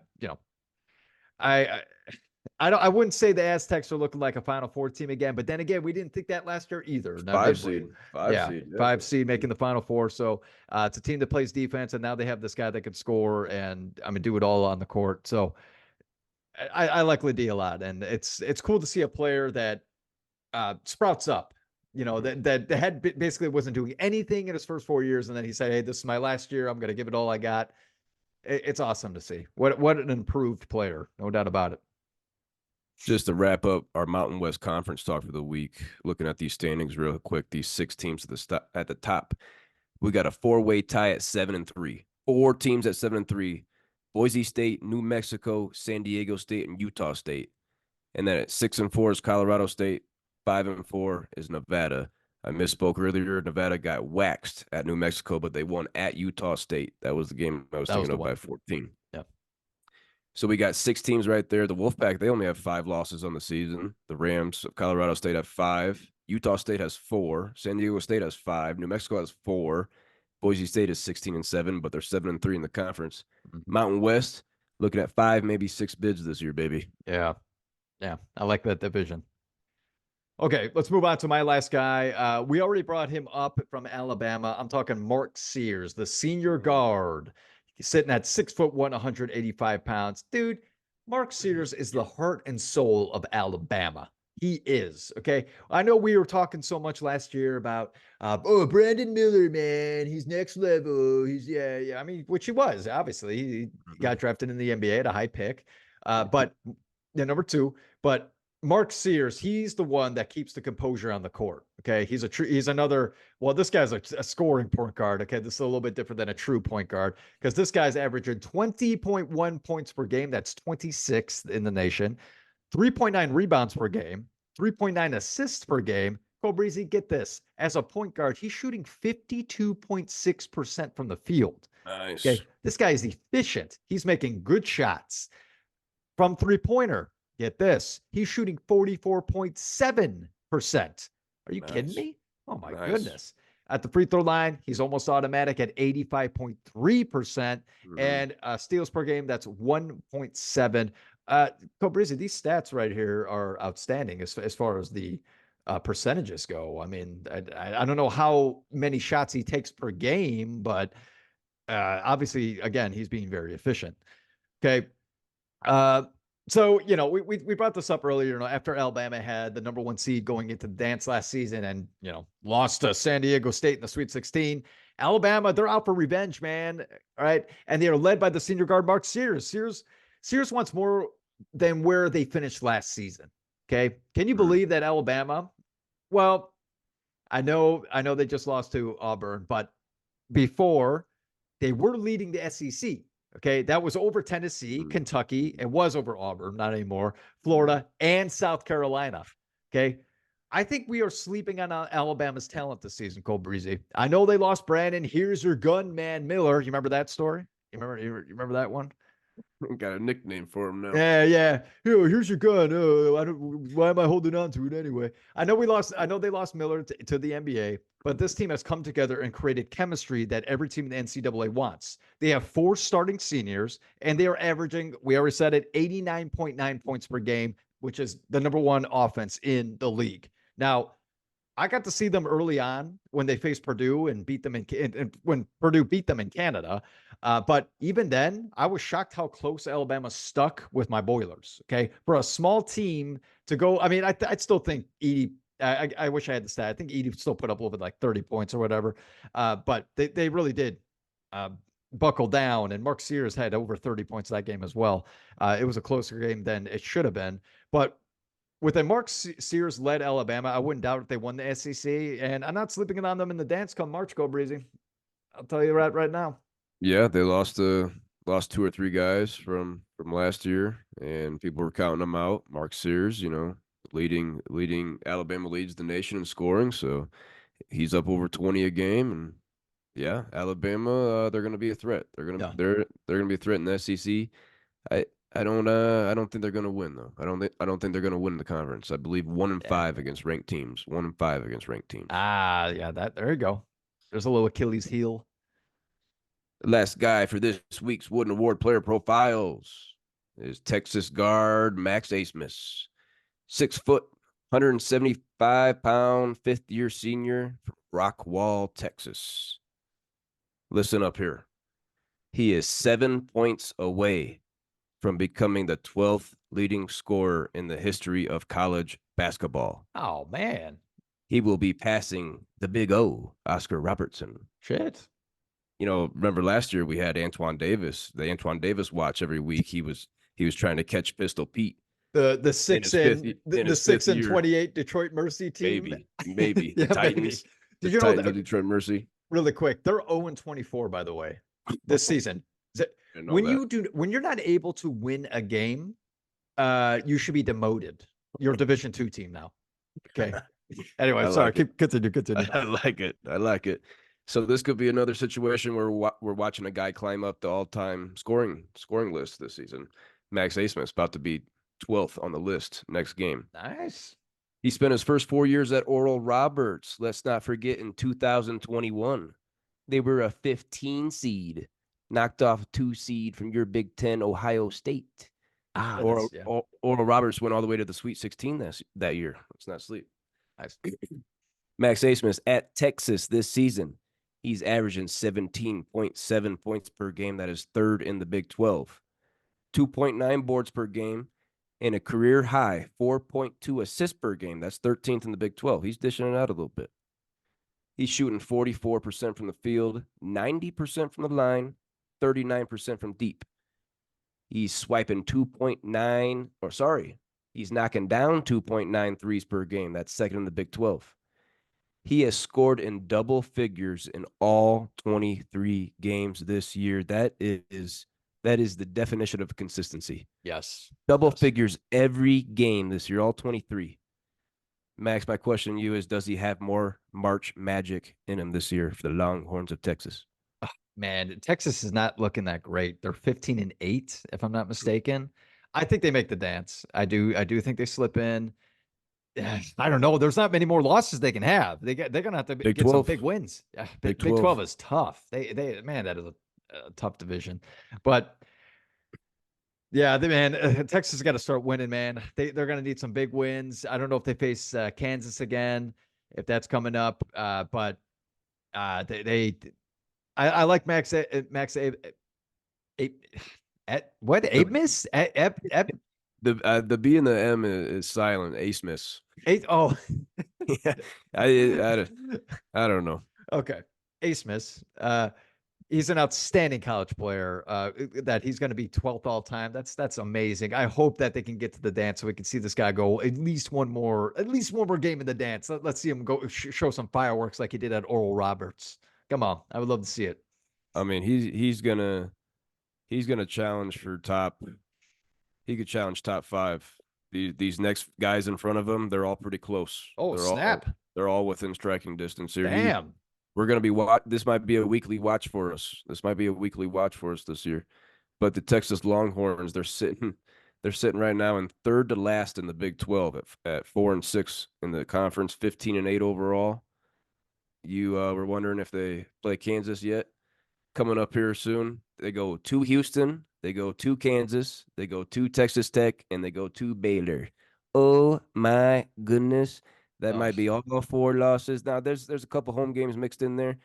wouldn't say the Aztecs are looking like a Final Four team again, but then again, we didn't think that last year either. Five seed, five seed making the Final Four. So it's a team that plays defense, and now they have this guy that can score and do it all on the court. So I like Ledee a lot, and it's cool to see a player that sprouts up. That had basically wasn't doing anything in his first 4 years, and then he said, "Hey, this is my last year. I'm going to give it all I got." It's awesome to see. What an improved player, no doubt about it. Just to wrap up our Mountain West Conference talk for the week, looking at these standings real quick, these 6 teams at the top. We got a 4-way tie at 7-3. 4 teams at 7-3. Boise State, New Mexico, San Diego State, and Utah State. And then at 6-4 is Colorado State. 5-4 is Nevada. I misspoke earlier. Nevada got waxed at New Mexico, but they won at Utah State. That was the game I was thinking of by 14. Yep. So we got 6 teams right there. The Wolfpack, they only have 5 losses on the season. The Rams of Colorado State have 5. Utah State has 4. San Diego State has 5. New Mexico has 4. Boise State is 16-7, but they're 7-3 in the conference. Mhm. Mountain West, looking at 5, maybe 6 bids this year, baby. Yeah. Yeah. I like that division. Okay, let's move on to my last guy. We already brought him up from Alabama. I'm talking Mark Sears, the senior guard. He's sitting at 6'1", 185 pounds. Dude, Mark Sears is the heart and soul of Alabama. He is. Okay. I know we were talking so much last year about, oh, Brandon Miller, man, he's next level. He's, yeah. I mean, which he was, obviously. He got drafted in the NBA at a high pick. But yeah, number two. But Mark Sears, he's the one that keeps the composure on the court. Okay, he's another. Well, this guy's a scoring point guard. Okay, this is a little bit different than a true point guard because this guy's averaging 20.1 points per game. That's 26th in the nation. 3.9 rebounds per game. 3.9 assists per game. Cole Breezy, get this. As a point guard, he's shooting 52.6% from the field. Nice. Okay, this guy is efficient. He's making good shots from three-pointer. Get this. He's shooting 44.7%. Are you kidding Nice. me? Oh, my Nice. goodness. At the free throw line, he's almost automatic at 85.3%. And steals per game, that's 1.7. Cobrizzi, these stats right here are outstanding as far as the percentages go. I mean, I don't know how many shots he takes per game, but obviously, again, he's being very efficient. Okay. So, we brought this up earlier, after Alabama had the number 1 seed going into the dance last season and, lost to San Diego State in the Sweet 16. Alabama, they're out for revenge, man. All right. And they are led by the senior guard, Mark Sears. Sears wants more than where they finished last season. Okay. Can you believe that Alabama? Well, I know they just lost to Auburn, but before they were leading the SEC. Okay, that was over Tennessee, Kentucky, it was over Auburn, not anymore, Florida, and South Carolina. Okay, I think we are sleeping on Alabama's talent this season, Cole Breezy. I know they lost Brandon. Here's your gun, man, Miller. You remember that story? You remember that one? Got a nickname for him now. Yeah. Here's your gun. Why am I holding on to it anyway? I know they lost Miller to the NBA, but this team has come together and created chemistry that every team in the NCAA wants. They have 4 starting seniors, and they are averaging, we already said it, 89.9 points per game, which is the number 1 offense in the league. Now, I got to see them early on when they faced Purdue and beat them and when Purdue beat them in Canada. But even then, I was shocked how close Alabama stuck with my Boilers. Okay, for a small team to go, I mean, I'd still think Edie. I wish I had the stat. I think Edie still put up over like 30 points or whatever. But they really did buckle down, and Mark Sears had over 30 points that game as well. It was a closer game than it should have been, but with a Mark Sears led Alabama, I wouldn't doubt if they won the SEC, and I'm not sleeping on them in the dance come March. Go Breezy, I'll tell you right now. Yeah, they lost 2 or 3 guys from last year, and people were counting them out. Mark Sears, leading Alabama leads the nation in scoring, so he's up over 20 a game, and yeah, Alabama, they're going to be a threat. They're going to be a threat in the SEC. I don't think they're going to win though. I don't think they're going to win the conference. I believe 1-5 against ranked teams. 1-5 against ranked teams. Yeah, there you go. There's a little Achilles heel. The last guy for this week's Wooden Award player profiles is Texas guard Max Asmus. 6 foot, 175-pound, 5th-year senior from Rockwall, Texas. Listen up here. He is 7 points away from becoming the 12th leading scorer in the history of college basketball. Oh, man. He will be passing the big O, Oscar Robertson. Shit. Remember last year we had Antoine Davis, the Antoine Davis watch every week. He was trying to catch Pistol Pete. The 6 and 28 Detroit Mercy team. Maybe. Yeah, the Titans. Did the you know Titans that? of Detroit Mercy. Really quick, they're 0-24, by the way, this season. When you're not able to win a game, you should be demoted. You're a Division II team now. Okay. Anyway, sorry. Continue. I like it. So this could be another situation where we're watching a guy climb up the all-time scoring list this season. Max Asmus about to be 12th on the list next game. Nice. He spent his first 4 years at Oral Roberts. Let's not forget in 2021, They were a 15 seed, knocked off a 2 seed from your Big Ten, Ohio State. Ah, Or, that's yeah. Oral Roberts went all the way to the Sweet 16 that year. Let's not sleep. Nice. Max Asmus at Texas this season. He's averaging 17.7 points per game. That is third in the Big 12. 2.9 boards per game, and a career high 4.2 assists per game. That's 13th in the Big 12. He's dishing it out a little bit. He's shooting 44% from the field, 90% from the line, 39% from deep. He's swiping 2.9, or sorry, he's knocking down 2.9 threes per game. That's second in the Big 12. He has scored in double figures in all 23 games this year. That is the definition of consistency. Yes. Double Yes. figures every game this year, all 23. Max, my question to you is, does he have more March magic in him this year for the Longhorns of Texas? Man, Texas is not looking that great. They're 15-8, if I'm not mistaken. I think they make the dance. I do think they slip in. I don't know. There's not many more losses they can have. They're gonna have to Big get some 12. big wins. Yeah, Big Big 12 12. is tough. They man, that is a tough division. But yeah, man, Texas got to start winning, man. They're gonna need some big wins. I don't know if they face Kansas again, if that's coming up. But I like Max what The Abe miss the B and the M is silent. Ace miss. oh Yeah, I don't know. okay, Ace miss. He's an outstanding college player. That he's going to be 12th all time. That's amazing. I hope that they can get to the dance so we can see this guy go at least one more game in the dance. Let's see him go show some fireworks like he did at Oral Roberts. Come on, I would love to see it. I mean, he's gonna challenge for top. He could challenge top five. These next guys in front of him, they're all pretty close. Oh They're all snap! they're all within striking distance here. Damn. We're gonna be this might be a weekly watch for us. This might be a weekly watch for us this year. But the Texas Longhorns, they're sitting right now in third to last in the Big 12 at 4-6 in the conference, 15-8 overall. You were wondering if they play Kansas yet? Coming up here soon. They go to Houston, they go to Kansas, they go to Texas Tech, and they go to Baylor. Oh my goodness. That Oh, might be all four losses. Now there's a couple home games mixed in there,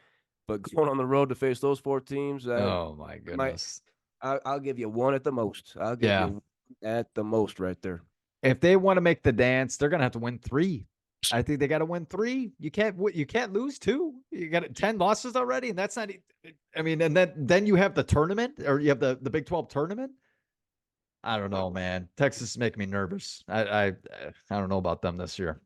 but going on the road to face those four teams, oh my might goodness. I'll give you one at the most. I'll give Yeah. you one at the most right there. If they want to make the dance, they're gonna have to win 3. I think they got to win 3. You can't lose 2. You got 10 losses already, and that's not. I mean, and then you have the tournament, or you have the Big 12 tournament. I don't know, man. Texas is making me nervous. I don't know about them this year.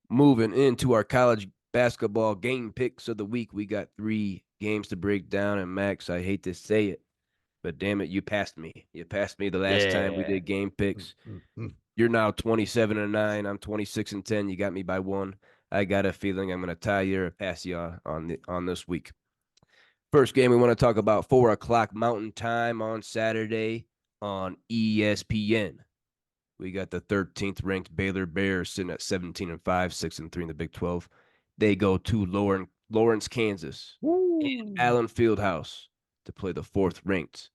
Moving into our college basketball game picks of the week, we got 3 games to break down. And Max, I hate to say it, but damn it, you passed me. You passed me the last time we Yeah. did game picks. Mm-hmm. You're now 27-9. I'm 26-10. You got me by 1. I got a feeling I'm gonna tie you or pass you on this week. First game we want to talk about, 4:00 Mountain Time on Saturday on ESPN. We got the 13th ranked Baylor Bears sitting at 17-5, 6-3 in the Big 12. They go to Lawrence, Kansas, and Woo. Allen Fieldhouse to play the 4th ranked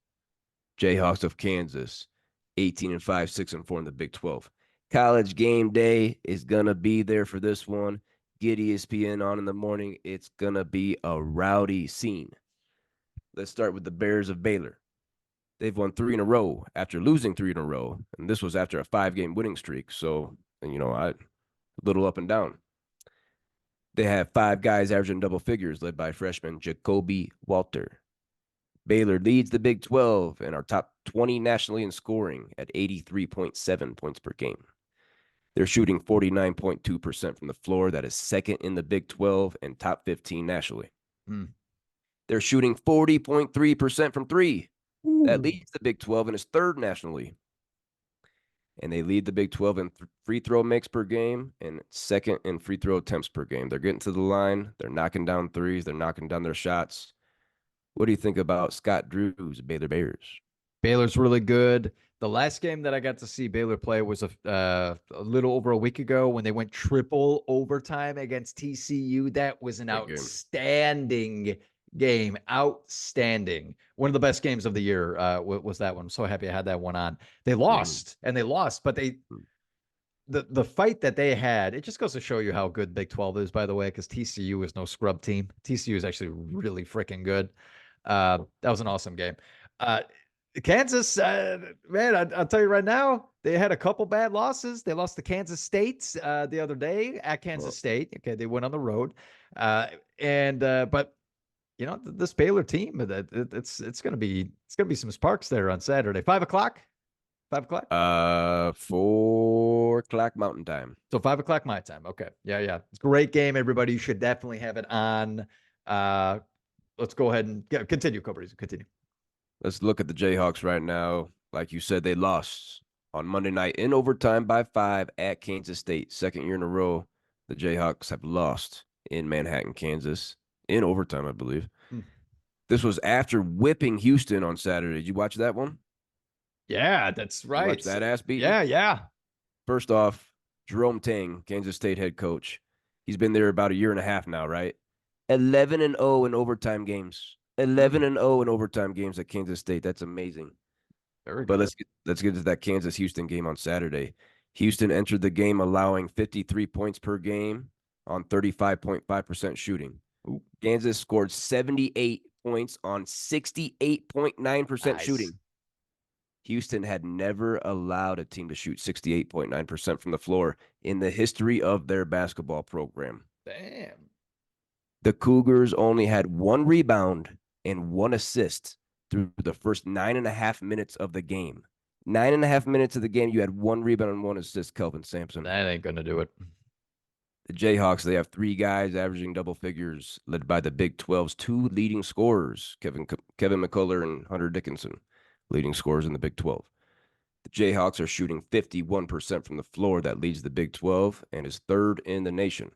Jayhawks of Kansas, 18-5, 6-4 in the Big 12. College game day is gonna be there for this one. Get ESPN on in the morning. It's gonna be a rowdy scene. Let's start with the Bears of Baylor. They've won 3 in a row after losing 3 in a row, and this was after a 5-game winning streak. So, a little up and down. They have 5 guys averaging double figures, led by freshman Jacoby Walter. Baylor leads the Big 12 and are top 20 nationally in scoring at 83.7 points per game. They're shooting 49.2% from the floor. That is second in the Big 12 and top 15 nationally. Mm. They're shooting 40.3% from 3. That Ooh. leads the Big 12 and is third nationally. And they lead the Big 12 in free throw makes per game and second in free throw attempts per game. They're getting to the line. They're knocking down threes. They're knocking down their shots. What do you think about Scott Drew's Baylor Bears? Baylor's really good. The last game that I got to see Baylor play was a little over a week ago when they went triple overtime against TCU. That was an Great game. outstanding game. Outstanding. One of the best games of the year was that one. I'm so happy I had that one on. They Mhm. lost and they lost, but the fight that they had, it just goes to show you how good Big 12 is, by the way, because TCU is no scrub team. TCU is actually really freaking good. That was an awesome game. Uh, Kansas, man, I'll tell you right now, they had a couple bad losses. They lost to Kansas State the other day at Well, Kansas State. Okay, they went on the road, and but this Baylor team, it's gonna be some sparks there on Saturday. 5 o'clock, 5 o'clock. 4 o'clock Mountain Time. So 5 o'clock my time. Okay. Yeah, yeah. It's a great game, everybody. You should definitely have it on. Uh let's go ahead and continue, Cobras. Continue. Let's look at the Jayhawks right now. Like you said, they lost on Monday night in overtime by 5 at Kansas State. Second year in a row, the Jayhawks have lost in Manhattan, Kansas, in overtime, I believe. Hmm. This was after whipping Houston on Saturday. Did you watch that one? Yeah, that's You watch right. that ass beating? Yeah, yeah. First off, Jerome Tang, Kansas State head coach. He's been there about a year and a half now, right? 11-0 in overtime games. 11-0 in overtime games at Kansas State. That's amazing. Very But good. let's get to that Kansas Houston game on Saturday. Houston entered the game allowing 53 points per game on 35.5% shooting. Ooh, Kansas scored 78 points on 68.9% nice. shooting. Houston had never allowed a team to shoot 68.9% from the floor in the history of their basketball program. Damn. The Cougars only had 1 rebound and 1 assist through the first 9.5 minutes of the game. 9.5 minutes of the game, you had 1 rebound and 1 assist, Kelvin Sampson. That ain't gonna do it. The Jayhawks, they have 3 guys averaging double figures, led by the Big 12's 2 leading scorers, Kevin McCullough and Hunter Dickinson, leading scorers in the Big 12. The Jayhawks are shooting 51% from the floor. That leads the Big 12 and is third in the nation.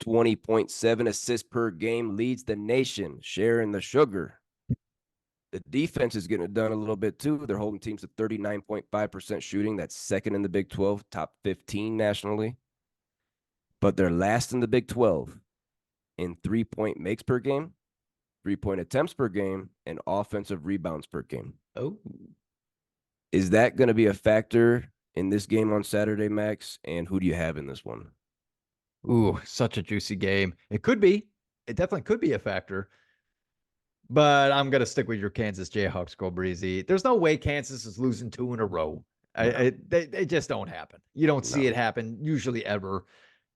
20.7 assists per game leads the nation, sharing the sugar. The defense is getting it done a little bit too. They're holding teams to 39.5% shooting. That's second in the Big 12, top 15 nationally. But they're last in the Big 12 in 3-point makes per game, 3-point attempts per game, and offensive rebounds per game. Oh. Is that going to be a factor in this game on Saturday, Max? And who do you have in this one? Ooh, such a juicy game. It could be. It definitely could be a factor. But I'm gonna stick with your Kansas Jayhawks, go breezy. There's no way Kansas is losing 2 in a row. No, They just don't happen. You don't see no. it happen usually ever.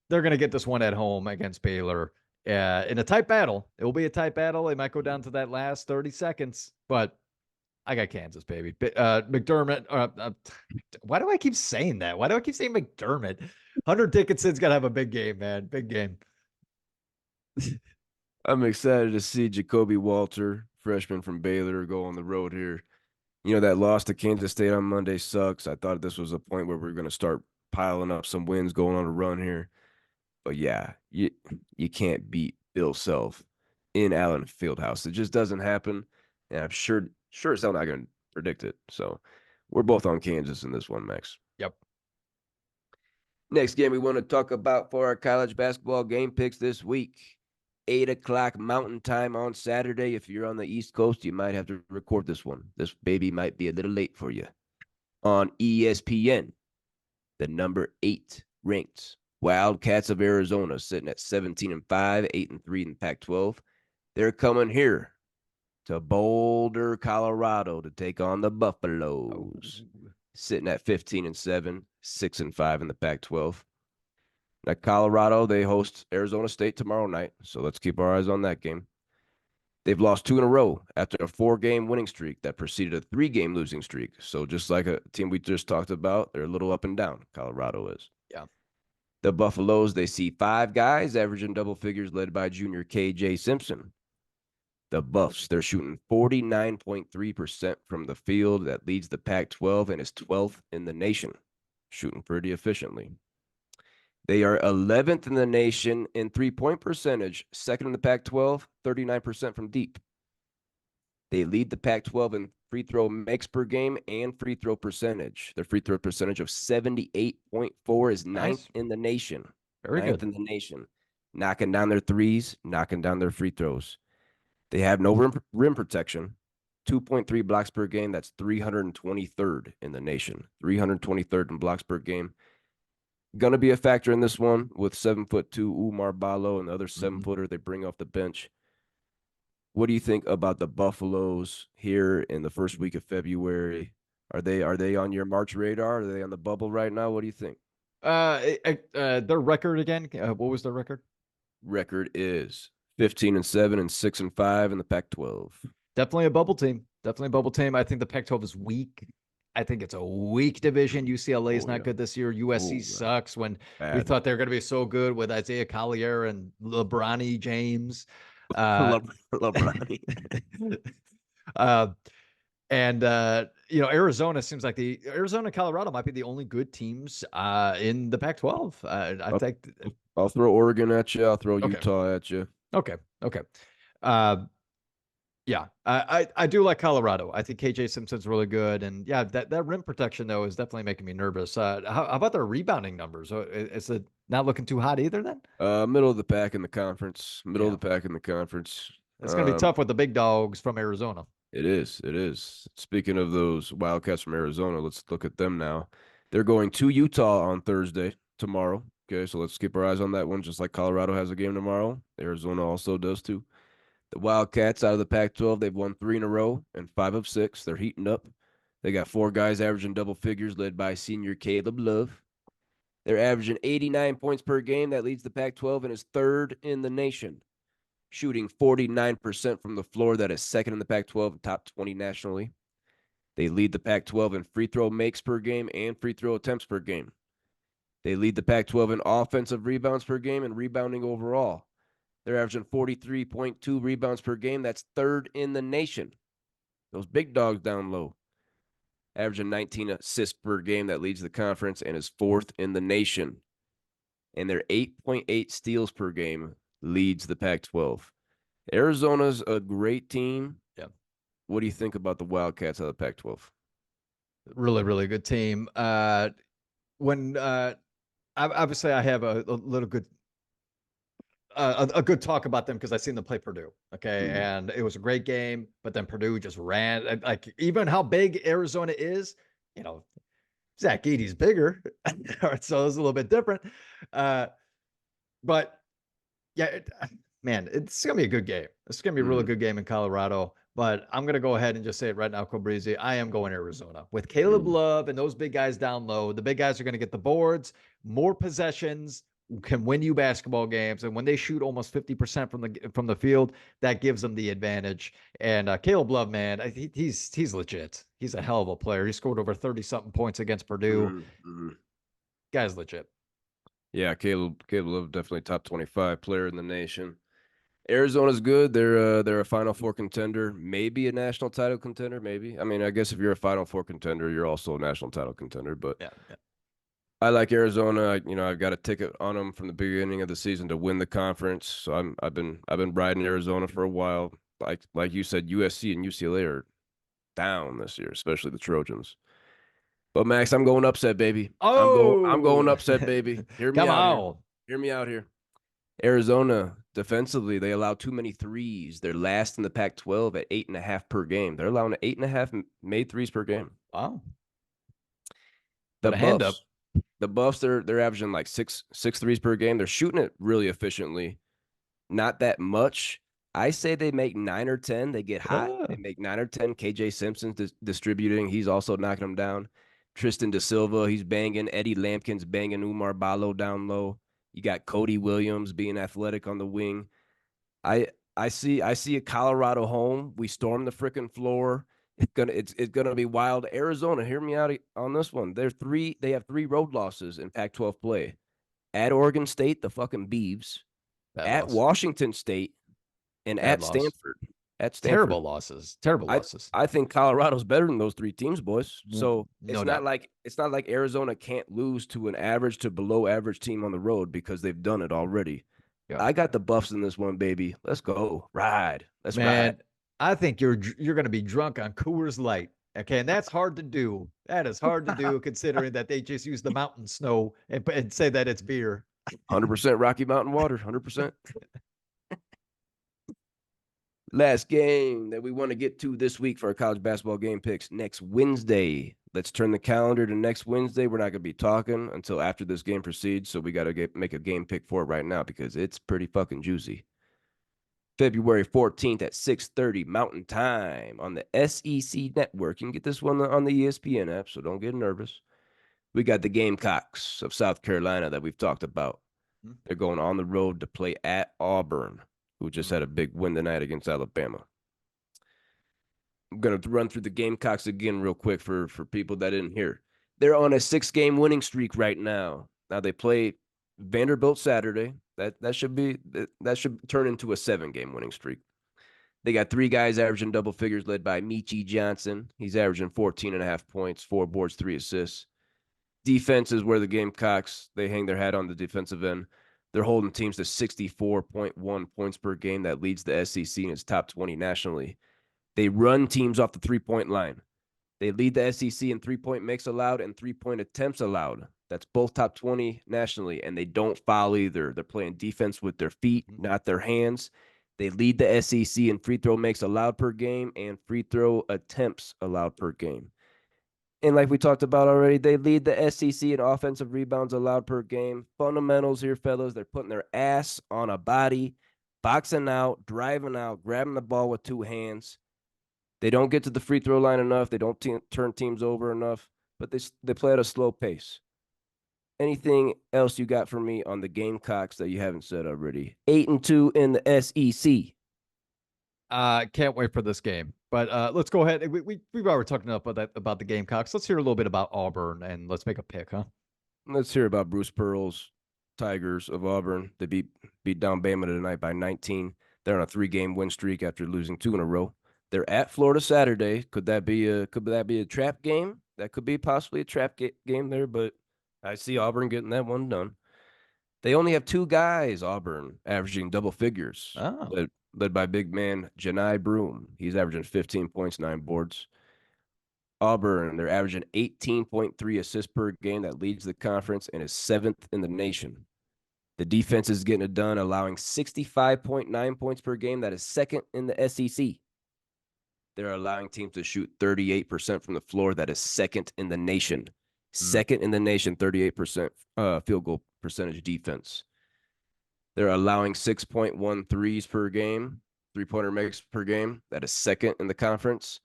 They're gonna get this one at home against Baylor in a tight battle. It will be a tight battle. It might go down to that last 30 seconds, but I got Kansas, baby. McDermott. Why do I keep saying that? Why do I keep saying McDermott? Hunter Dickinson's gonna have a big game, man. Big game. I'm excited to see Jacoby Walter, freshman from Baylor, go on the road here. You know, that loss to Kansas State on Monday sucks. I thought this was a point where we are going to start piling up some wins, going on a run here. But yeah, you can't beat Bill Self in Allen Fieldhouse. It just doesn't happen. And I'm sure as hell not going to predict it. So we're both on Kansas in this one, Max. Yep. Next game we want to talk about for our college basketball game picks this week. 8 o'clock Mountain Time on Saturday. If you're on the East Coast, you might have to record this one. This baby might be a little late for you. On ESPN, the number 8 ranked Wildcats of Arizona sitting at 17-5, 8-3 in Pac-12. They're coming here to Boulder, Colorado to take on the Buffaloes, sitting at 15-7, 6-5 in the Pac-12. Now, Colorado, they host Arizona State tomorrow night, so let's keep our eyes on that game. They've lost 2 in a row after a 4-game winning streak that preceded a 3-game losing streak. So just like a team we just talked about, they're a little up and down. Colorado is. Yeah. The Buffaloes, they see 5 guys averaging double figures led by junior KJ Simpson. The Buffs, they're shooting 49.3% from the field. That leads the Pac-12 and is 12th in the nation, shooting pretty efficiently. They are 11th in the nation in 3-point percentage, second in the Pac-12, 39% from deep. They lead the Pac-12 in free throw makes per game and free throw percentage. Their free throw percentage of 78.4 is ninth Nice. in the nation. Very Ninth good. in the nation. Knocking down their threes, knocking down their free throws. They have no rim protection. 2.3 blocks per game. That's 323rd in the nation. 323rd in blocks per game. Going to be a factor in this one with 7'2" Umar Ballo and the other Mhm. 7-footer they bring off the bench. What do you think about the Buffaloes here in the first week of February? Are they on your March radar? Are they on the bubble right now? What do you think? Their record again. What was their record? Record is 15-7 and 6-5 in the Pac-12. Definitely a bubble team. Definitely a bubble team. I think the Pac-12 is weak. I think it's a weak division. UCLA is Oh not yeah. good this year. USC Oh yeah. sucks when we Bad. thought they were going to be so good with Isaiah Collier and LeBronny James. Uh, LeBron. uh, and Arizona seems like the Arizona Colorado might be the only good teams in the Pac-12. I I'll, think I'll throw Oregon at you. I'll throw okay, Utah at you. okay, okay. Uh, Yeah, I do like Colorado. I think KJ Simpson's really good, and yeah, that rim protection though is definitely making me nervous. How about their rebounding numbers? Is it not looking too hot either? Then Middle of the pack in the conference. Middle of yeah, the pack in the conference. it's going to be Um, tough with the big dogs from Arizona. It is. It is. Speaking of those Wildcats from Arizona, let's look at them now. They're going to Utah on Thursday, tomorrow. Okay, so let's keep our eyes on that one, just like Colorado has a game tomorrow. Arizona also does too. The Wildcats out of the Pac-12, they've won 3 in a row and 5 of 6. They're heating up. They got 4 guys averaging double figures, led by senior Caleb Love. They're averaging 89 points per game. That leads the Pac-12 and is third in the nation, shooting 49% from the floor. That is second in the Pac-12, top 20 nationally. They lead the Pac-12 in free throw makes per game and free throw attempts per game. They lead the Pac-12 in offensive rebounds per game and rebounding overall. They're averaging 43.2 rebounds per game. That's third in the nation. Those big dogs down low, averaging 19 assists per game. That leads the conference and is fourth in the nation. And their 8.8 steals per game leads the Pac-12. Arizona's a great team. Yeah, What do you think about the Wildcats of the Pac-12? really, really good team. When obviously I have a little good a good talk about them because I seen them play Purdue. Okay, Mm, and it was a great game, but then Purdue just ran like even how big Arizona is. You know, Zach Edey's bigger, so it's a little bit different. Uh, but yeah, man, it's gonna be a good game. It's gonna be a really mm, good game in Colorado. But I'm gonna go ahead and just say it right now, Cobrizi. I am going Arizona with Caleb mm. Love and those big guys down low. The big guys are gonna get the boards, more possessions, can win you basketball games, and when they shoot almost 50% from the field, that gives them the advantage. And Caleb Love, man, he's legit. He's a hell of a player. He scored over 30 something points against Purdue. Mm. Guy's legit. Yeah, Caleb Love definitely top 25 player in the nation. Arizona's good. They're a Final Four contender, maybe a national title contender, maybe. I mean, I guess if you're a Final Four contender, you're also a national title contender. But Yeah, yeah. I like Arizona. I've got a ticket on them from the beginning of the season to win the conference. So I've been riding Arizona for a while. Like you said, USC and UCLA are down this year, especially the Trojans. But Max, I'm going upset, baby. I'm going Oh, upset, baby. Hear me come out here. on. Hear me out here. Arizona defensively, they allow too many threes. They're last in the Pac-12 at 8.5 per game. They're allowing 8.5 made threes per game. Wow. The Put a hand up. Buffs, the Buffs, they're averaging like six threes per game. They're shooting it really efficiently. Not that much. I say they make 9 or 10. They get hot. They Yeah. make 9 or 10. KJ Simpson's distributing. He's also knocking them down. Tristan Da Silva, he's banging. Eddie Lampkin's banging Umar Ballo down low. You got Cody Williams being athletic on the wing. I I see a Colorado home. We storm the freaking floor. It's gonna be wild. Arizona, hear me out on this one. They have 3 road losses in Pac-12 play. At Oregon State, the fucking Beavs, Bad at loss. Washington State, and Bad at loss. Stanford. At Stanford. Terrible losses. Terrible I losses. I think Colorado's better than those 3 teams, boys. So No doubt. it's not like Arizona can't lose to an average to below average team on the road because they've done it already. Yeah. I got the Buffs in this one, baby. Let's go. Ride. Let's ride. Man, I think you're going to be drunk on Coors Light. Okay, and that's hard to do. That is hard to do, considering that they just use the mountain snow and say that it's beer. 100% Rocky Mountain water, 100%. Last game that we want to get to this week for our college basketball game picks next Wednesday. Let's turn the calendar to next Wednesday. We're not going to be talking until after this game proceeds, so we got to make a game pick for it right now because it's pretty fucking juicy. February 14th at 6:30 Mountain Time on the SEC Network. You can get this one on the ESPN app, so don't get nervous. We got the Gamecocks of South Carolina that we've talked about. They're going on the road to play at Auburn, who just had a big win tonight against Alabama. I'm going to run through the Gamecocks again real quick for people that didn't hear. They're on a 6-game winning streak right now. Now they play Vanderbilt Saturday. That should turn into a 7-game winning streak. They got 3 guys averaging double figures led by Michi Johnson. He's averaging 14.5 points, 4 boards, 3 assists. Defense is where the Gamecocks, they hang their hat on the defensive end. They're holding teams to 64.1 points per game. That leads the SEC and is top 20 nationally. They run teams off the 3-point line. They lead the SEC in 3-point makes allowed and 3-point attempts allowed. That's both top 20 nationally, and they don't foul either. They're playing defense with their feet, not their hands. They lead the SEC in free throw makes allowed per game and free throw attempts allowed per game. And like we talked about already, they lead the SEC in offensive rebounds allowed per game. Fundamentals here, fellas. They're putting their ass on a body, boxing out, driving out, grabbing the ball with 2 hands. They don't get to the free throw line enough. They don't turn teams over enough, but they play at a slow pace. Anything else you got for me on the Gamecocks that you haven't said already? 8-2 in the SEC. Can't wait for this game. But let's go ahead. We've already talked enough about the Gamecocks. Let's hear a little bit about Auburn and let's make a pick, huh? Let's hear about Bruce Pearl's Tigers of Auburn. They beat down Bama tonight by 19. They're on a 3-game win streak after losing 2 in a row. They're at Florida Saturday. Could that be a trap game? That could be possibly a trap game there, but I see Auburn getting that one done. They only have 2 guys, Auburn, averaging double figures, Oh. led by big man Janai Broom. He's averaging 15 points, 9 boards. Auburn, they're averaging 18.3 assists per game. That leads the conference and is 7th in the nation. The defense is getting it done, allowing 65.9 points per game. That is 2nd in the SEC. They're allowing teams to shoot 38% from the floor. That is 2nd in the nation. 2nd in the nation, 38% field goal percentage defense. They're allowing 6.1 threes per game, 3-pointer makes per game. That is 2nd in the conference.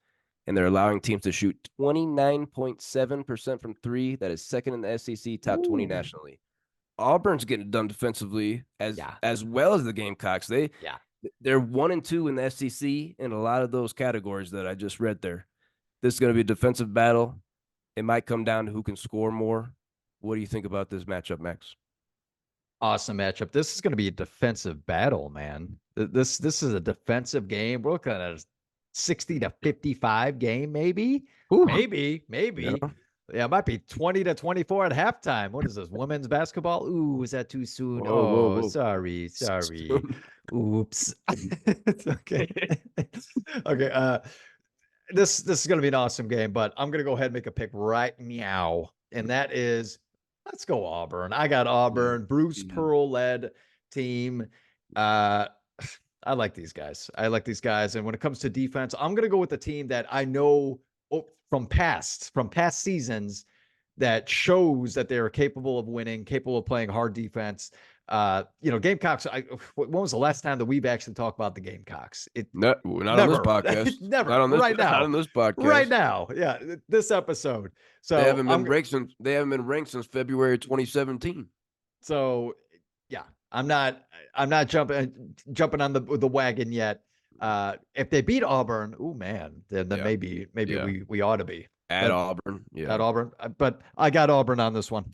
And they're allowing teams to shoot 29.7% from 3. That is 2nd in the SEC, top 20 nationally. Auburn's getting it done defensively as well as the Gamecocks. They're 1-2 in the SEC in a lot of those categories that I just read there. This is going to be a defensive battle. It might come down to who can score more. What do you think about this matchup, Max? Awesome matchup. This is going to be a defensive battle, man. This is a defensive game. We're looking at a 60-55 game, maybe. Ooh. Maybe. Yeah. Yeah, it might be 20-24 at halftime. What is this? Women's basketball? Ooh, is that too soon? Whoa. Sorry. Oops. It's okay. Okay. This is gonna be an awesome game, but I'm gonna go ahead and make a pick right now. And that is let's go Auburn. I got Auburn, Bruce Pearl led team. I like these guys. And when it comes to defense, I'm gonna go with the team that I know from past seasons that shows that they're capable of winning, capable of playing hard defense. Gamecocks. When was the last time that we've actually talked about the Gamecocks? Not on this podcast. Never. Not on this, right now. Not on this podcast. Right now. Yeah, this episode. So they haven't been ranked since February 2017. So yeah, I'm not jumping on the wagon yet. If they beat Auburn, oh man, then maybe we ought to be at Auburn. Yeah, at Auburn. But I got Auburn on this one.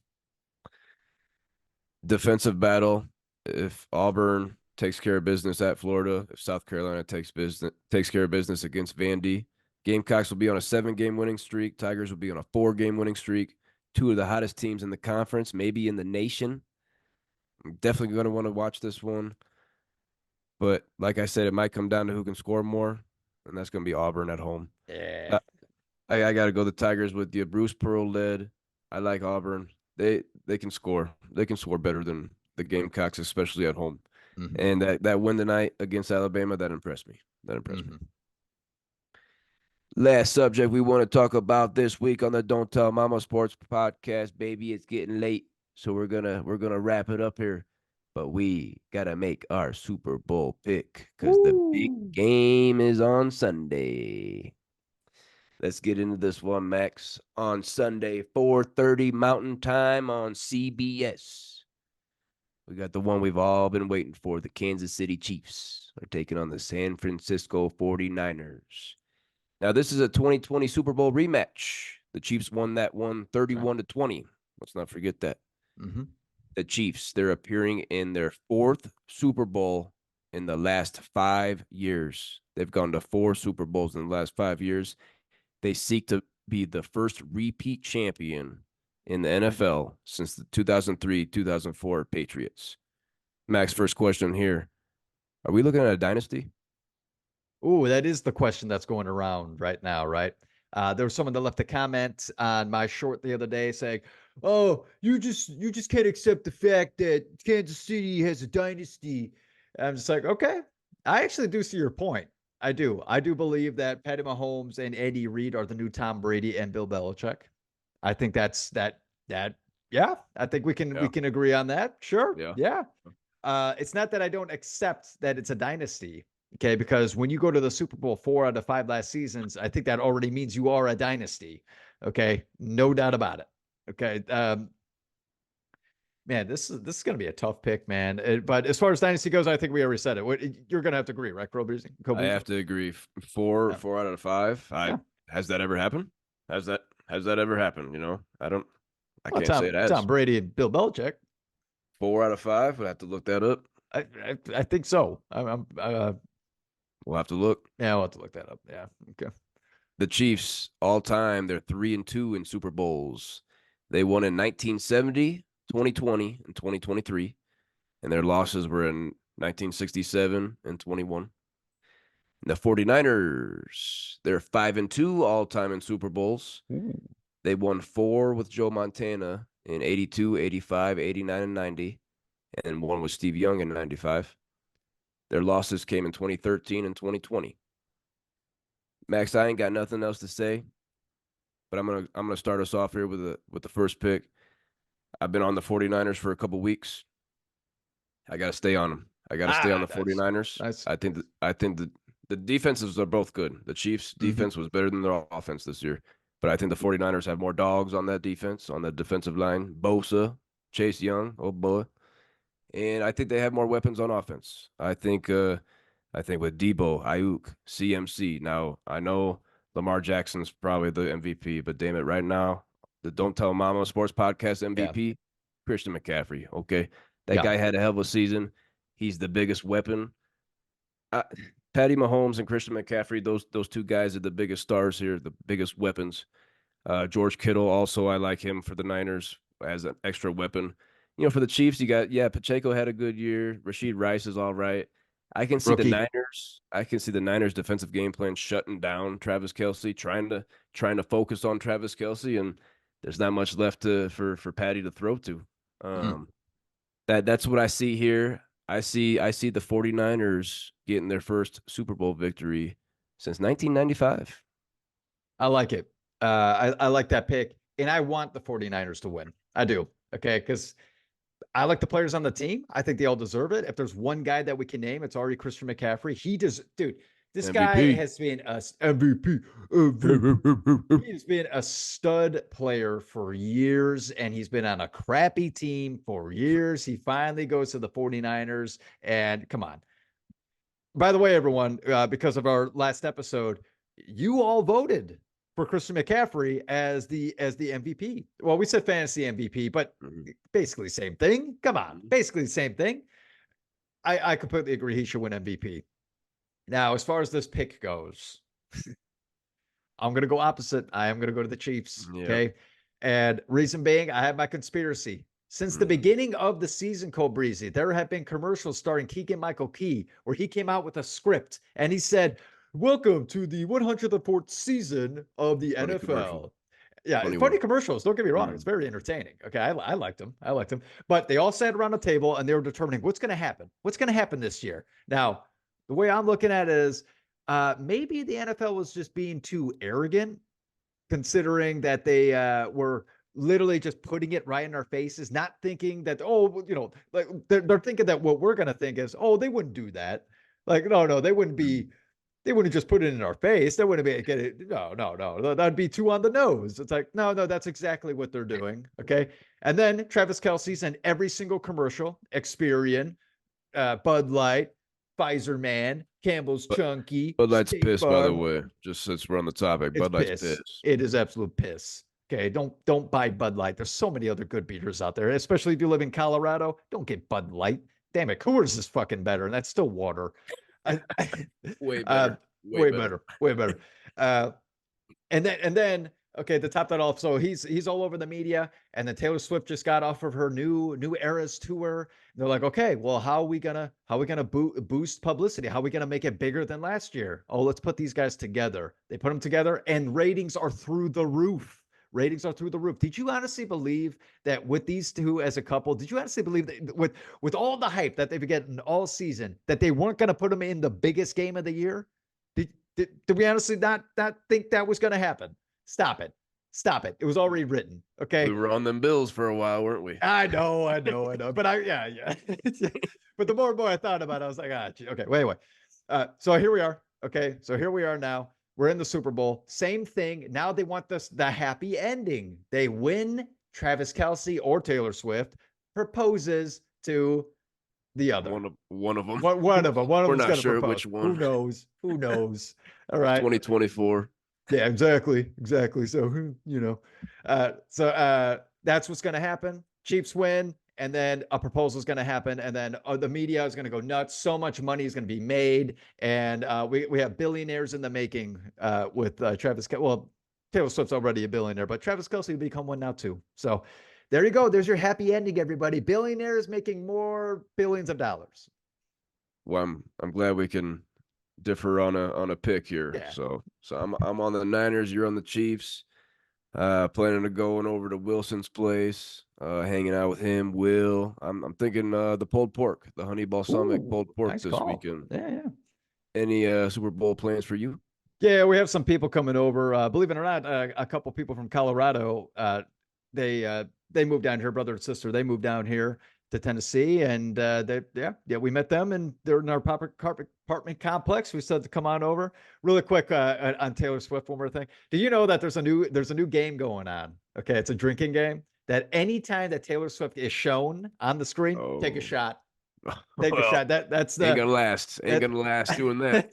Defensive battle. If Auburn takes care of business at Florida, if South Carolina takes care of business against Vandy, Gamecocks will be on a 7-game winning streak. Tigers will be on a 4-game winning streak. 2 of the hottest teams in the conference, maybe in the nation. I'm definitely going to want to watch this one. But like I said, it might come down to who can score more. and that's going to be Auburn at home. Yeah. Uh, I got to go the Tigers with you. Bruce Pearl led. I like Auburn. They can score. They can score better than the Gamecocks, especially at home. Mhm, And that win tonight against Alabama, that impressed me. That impressed me. mhm. Last subject we want to talk about this week on the Don't Tell Mama Sports Podcast, baby. It's getting late, so we're gonna wrap it up here. But we gotta make our Super Bowl pick because the big Woo! game is on Sunday. Let's get into this one, Max. On Sunday, 4:30 Mountain Time on CBS. We got the one we've all been waiting for. The Kansas City Chiefs are taking on the San Francisco 49ers. Now, this is a 2020 Super Bowl rematch. The Chiefs won that one Okay. 31-20. Let's not forget that. Mhm. The Chiefs, they're appearing in their fourth Super Bowl in the last 5 years. They've gone to four Super Bowls in the last 5 years. They seek to be the first repeat champion in the NFL since the 2003-2004 Patriots. Max, first question here. Are we looking at a dynasty? Ooh, that is the question that's going around right now, right? There was someone that left a comment on my short the other day saying, "Oh, you just can't accept the fact that Kansas City has a dynasty." I'm just like, okay, I actually do see your point. I do. I do believe that Patty Mahomes and Andy Reid are the new Tom Brady and Bill Belichick. I think that's that. Yeah, I think we Yeah. can agree on that. Sure. Yeah. Yeah. It's not that I don't accept that it's a dynasty. Okay, because when you go to the Super Bowl 4 out of 5 last seasons, I think that already means you are a dynasty. Okay, no doubt about it. Okay, man, this is going to be a tough pick, man. But as far as dynasty goes, I think we already said it. You're going to have to agree, right, Cole Beasley? I have to agree. Four, Yeah, 4 out of 5. yeah. Has that ever happened? Has that ever happened? I Well, can't say it Tom has. Brady and Bill Belichick. 4 out of 5. We'll have to look that up. I think so. We'll have to look. Yeah, I'll have to look that up. Yeah. Okay. The Chiefs, all time, they're 3-2 in Super Bowls. They won in 1970, 2020, and 2023, and their losses were in 1967 and 21. The 49ers, they're 5-2 all time in Super Bowls. Ooh. They won four with Joe Montana in 82, 85, 89, and 90, and one with Steve Young in 95. Their losses came in 2013 and 2020. Max, I ain't got nothing else to say, but I'm gonna start us off here with the first pick. I've been on the 49ers for a couple weeks. I got to stay on them. I got to stay on Ah, the nice, 49ers. nice. I think the defenses are both good. The Chiefs Hmm. defense was better than their offense this year. But I think the 49ers have more dogs on that defense, on the defensive line. Bosa, Chase Young, oh boy. And I think they have more weapons on offense. I think with Debo, Ayuk, CMC. Now, I know Lamar Jackson's probably the MVP, but damn it, right now, the Don't Tell Mama Sports Podcast Yeah, MVP, Christian McCaffrey. Okay. That yeah. guy had a hell of a season. He's the biggest weapon. I, Patty Mahomes and Christian McCaffrey, those two guys are the biggest stars here, the biggest weapons. George Kittle, also, I like him for the Niners as an extra weapon. For the Chiefs, you got, yeah, Pacheco had a good year. Rashid Rice is all right. I can see the Rookie. Niners. I can see the Niners defensive game plan shutting down Travis Kelsey, trying to focus on Travis Kelsey, and there's not much left for Patty to throw to. Mm. Um, that's what I see here. I see the 49ers getting their first Super Bowl victory since 1995. I like it. I like that pick. And I want the 49ers to win. I do. Okay. Because I like the players on the team. I think they all deserve it. If there's one guy that we can name, it's already Christian McCaffrey. He does, dude. This guy MVP. has been a MVP. MVP. He's been a stud player for years, and he's been on a crappy team for years. He finally goes to the 49ers. And come on. By the way, everyone, because of our last episode, you all voted for Christian McCaffrey as the MVP. Well, we said fantasy MVP, but basically same thing. Come on, basically the same thing. I completely agree. He should win MVP. Now, as far as this pick goes, I'm going to go opposite. I am going to go to the Chiefs. Yeah. Okay. And reason being, I have my conspiracy. Since the beginning of the season, Cole Breezy, there have been commercials starring Keegan Michael Key where he came out with a script and he said, welcome to the 104th season of the Funny NFL. commercial. Yeah, Funny funny one. commercials. Don't get me wrong; it's very entertaining. Okay, I liked them. I liked them. But they all sat around a table and they were determining what's going to happen. What's going to happen this year? Now, the way I'm looking at it is, maybe the NFL was just being too arrogant, considering that they were literally just putting it right in our faces, not thinking that, oh, like they're thinking that what we're going to think is, oh, they wouldn't do that. Like, no, they wouldn't be. They wouldn't just put it in our face. That wouldn't be get it. No. That'd be too on the nose. It's like, no, that's exactly what they're doing. Okay. And then Travis Kelsey's in every single commercial, Experian, Bud Light, Pfizer Man, Campbell's But Chunky, Bud Light's State pissed, by the Farm. way. Just since we're on the topic, It's Bud Light's piss. pissed. It is absolute piss. Okay, don't buy Bud Light. There's so many other good beers out there, especially if you live in Colorado. Don't get Bud Light. Damn it, Coors is fucking better, and that's still water. Way better. Way better. Way better. And then okay, to top that off, so he's all over the media, and then Taylor Swift just got off of her new Eras tour. And they're like, okay, well, how are we gonna boost publicity? How are we gonna make it bigger than last year? Oh, let's put these guys together. They put them together, and ratings are through the roof. Ratings are through the roof. Did you honestly believe that with these two as a couple? Did you honestly believe that with all the hype that they've been getting all season, that they weren't going to put them in the biggest game of the year? Did we honestly not think that was going to happen? Stop it. It was already written. Okay. We were on them Bills for a while, weren't we? I know. But yeah. But the more and more I thought about it, I was like, okay, wait. So here we are. Okay. So here we are now. We're in the Super Bowl. Same thing. Now they want the happy ending. They win. Travis Kelsey or Taylor Swift proposes to the other. One of them. One of them. We're not sure which one. Who knows? All right. 2024. Yeah, exactly. So, that's what's going to happen. Chiefs win, and then a proposal is going to happen, and then the media is going to go nuts. So much money is going to be made, and we have billionaires in the making with Travis. Well, Taylor Swift's already a billionaire, but Travis Kelsey will become one now too. So there you go. There's your happy ending, everybody. Billionaires making more billions of dollars. Well, I'm glad we can differ on a pick here. Yeah. So I'm on the Niners. You're on the Chiefs. Planning to going over to Wilson's place, hanging out with him. Will I'm thinking the pulled pork, the honey balsamic pulled pork nice this call. weekend. Yeah. Any Super Bowl plans for you? Yeah, we have some people coming over. Believe it or not, a couple people from Colorado. They moved down here, brother and sister. They moved down here to Tennessee, and we met them, and they're in our apartment complex. We said to come on over. Really quick on Taylor Swift, one more thing. Do you know that there's a new game going on? Okay, it's a drinking game that anytime that Taylor Swift is shown on the screen, take a shot. Take a shot. That's ain't gonna last. Ain't gonna last doing that.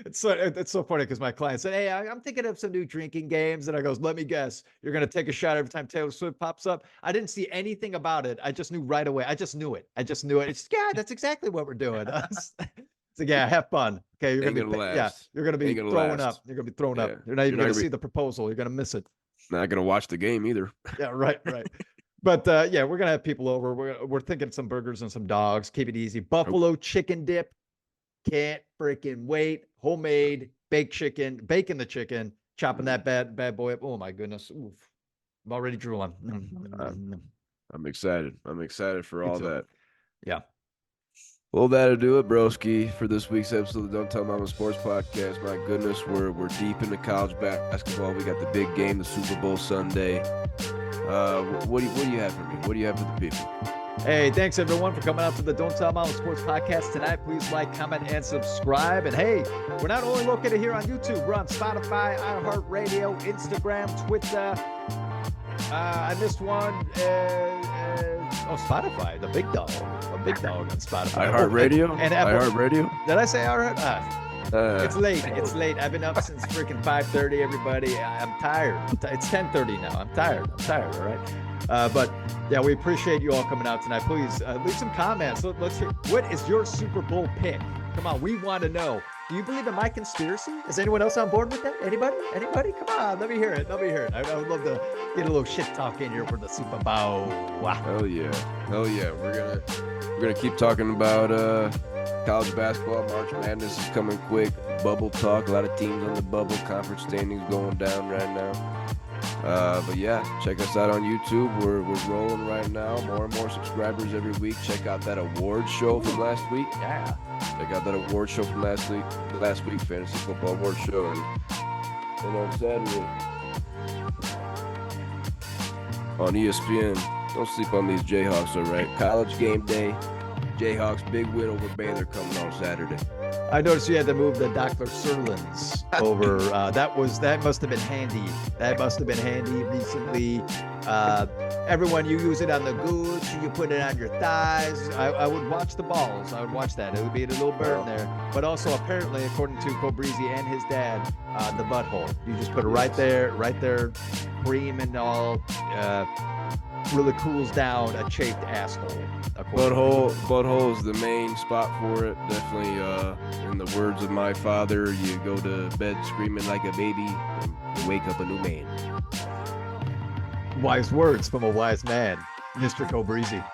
It's so funny because my client said, "Hey, I'm thinking of some new drinking games," and I goes, "Let me guess, you're gonna take a shot every time Taylor Swift pops up." I didn't see anything about it. I just knew right away. I just knew it. It's that's exactly what we're doing. So yeah, have fun. Okay, you're gonna be throwing up. You're gonna be throwing up. You're not even gonna see the proposal. You're gonna miss it. Not gonna watch the game either. Yeah, right. But we're gonna have people over. We're thinking some burgers and some dogs. Keep it easy. Buffalo chicken dip. Can't freaking wait. Homemade baked chicken, baking the chicken, chopping that bad boy up. Oh my goodness. Oof. I'm already drooling. I'm excited. For all that. Yeah. Well, that'll do it, broski, for this week's episode of the Don't Tell Mama Sports Podcast. My goodness, we're deep into college basketball. We got the big game, the Super Bowl Sunday. What do you have for me? What do you have for the people? Hey, thanks everyone for coming out to the Don't Tell Mama Sports Podcast tonight. Please like, comment, and subscribe. And hey, we're not only located here on YouTube, we're on Spotify, iHeartRadio, Instagram, Twitter. I missed one. Spotify, the big dog. A big dog on Spotify. iHeartRadio? And Apple. iHeartRadio? Did I say iHeart? It's late. I've been up since freaking 5:30, everybody. I'm tired. It's 10:30 now. I'm tired, all right? But yeah, we appreciate you all coming out tonight. Please leave some comments. Let's hear, what is your Super Bowl pick? Come on, we want to know. Do you believe in my conspiracy? Is anyone else on board with that? Anybody? Come on, let me hear it. I would love to get a little shit talk in here for the Super Bowl. Wow. Hell yeah. We're gonna keep talking about College basketball, March Madness is coming quick. Bubble talk, a lot of teams on the bubble. Conference standings going down right now. But yeah, check us out on YouTube. We're rolling right now. More and more subscribers every week. Check out that award show from last week. Yeah. Check out that award show from last week. Fantasy football award show, and on Saturday on ESPN. Don't sleep on these Jayhawks, all right? College game day. Jayhawks big win over Baylor coming on Saturday. I noticed you had to move the Dr. Sirlins over. That must have been handy. That must have been handy recently. Everyone, you use it on the gooch, you put it on your thighs. I would watch the balls. I would watch that. It would be a little burn there. But also, apparently, according to Cobrizi and his dad, the butthole. You just put it right there, cream and all. Really cools down a chafed asshole. Butthole is the main spot for it. Definitely, in the words of my father, you go to bed screaming like a baby and you wake up a new man. Wise words from a wise man, Mr. Cobrizi.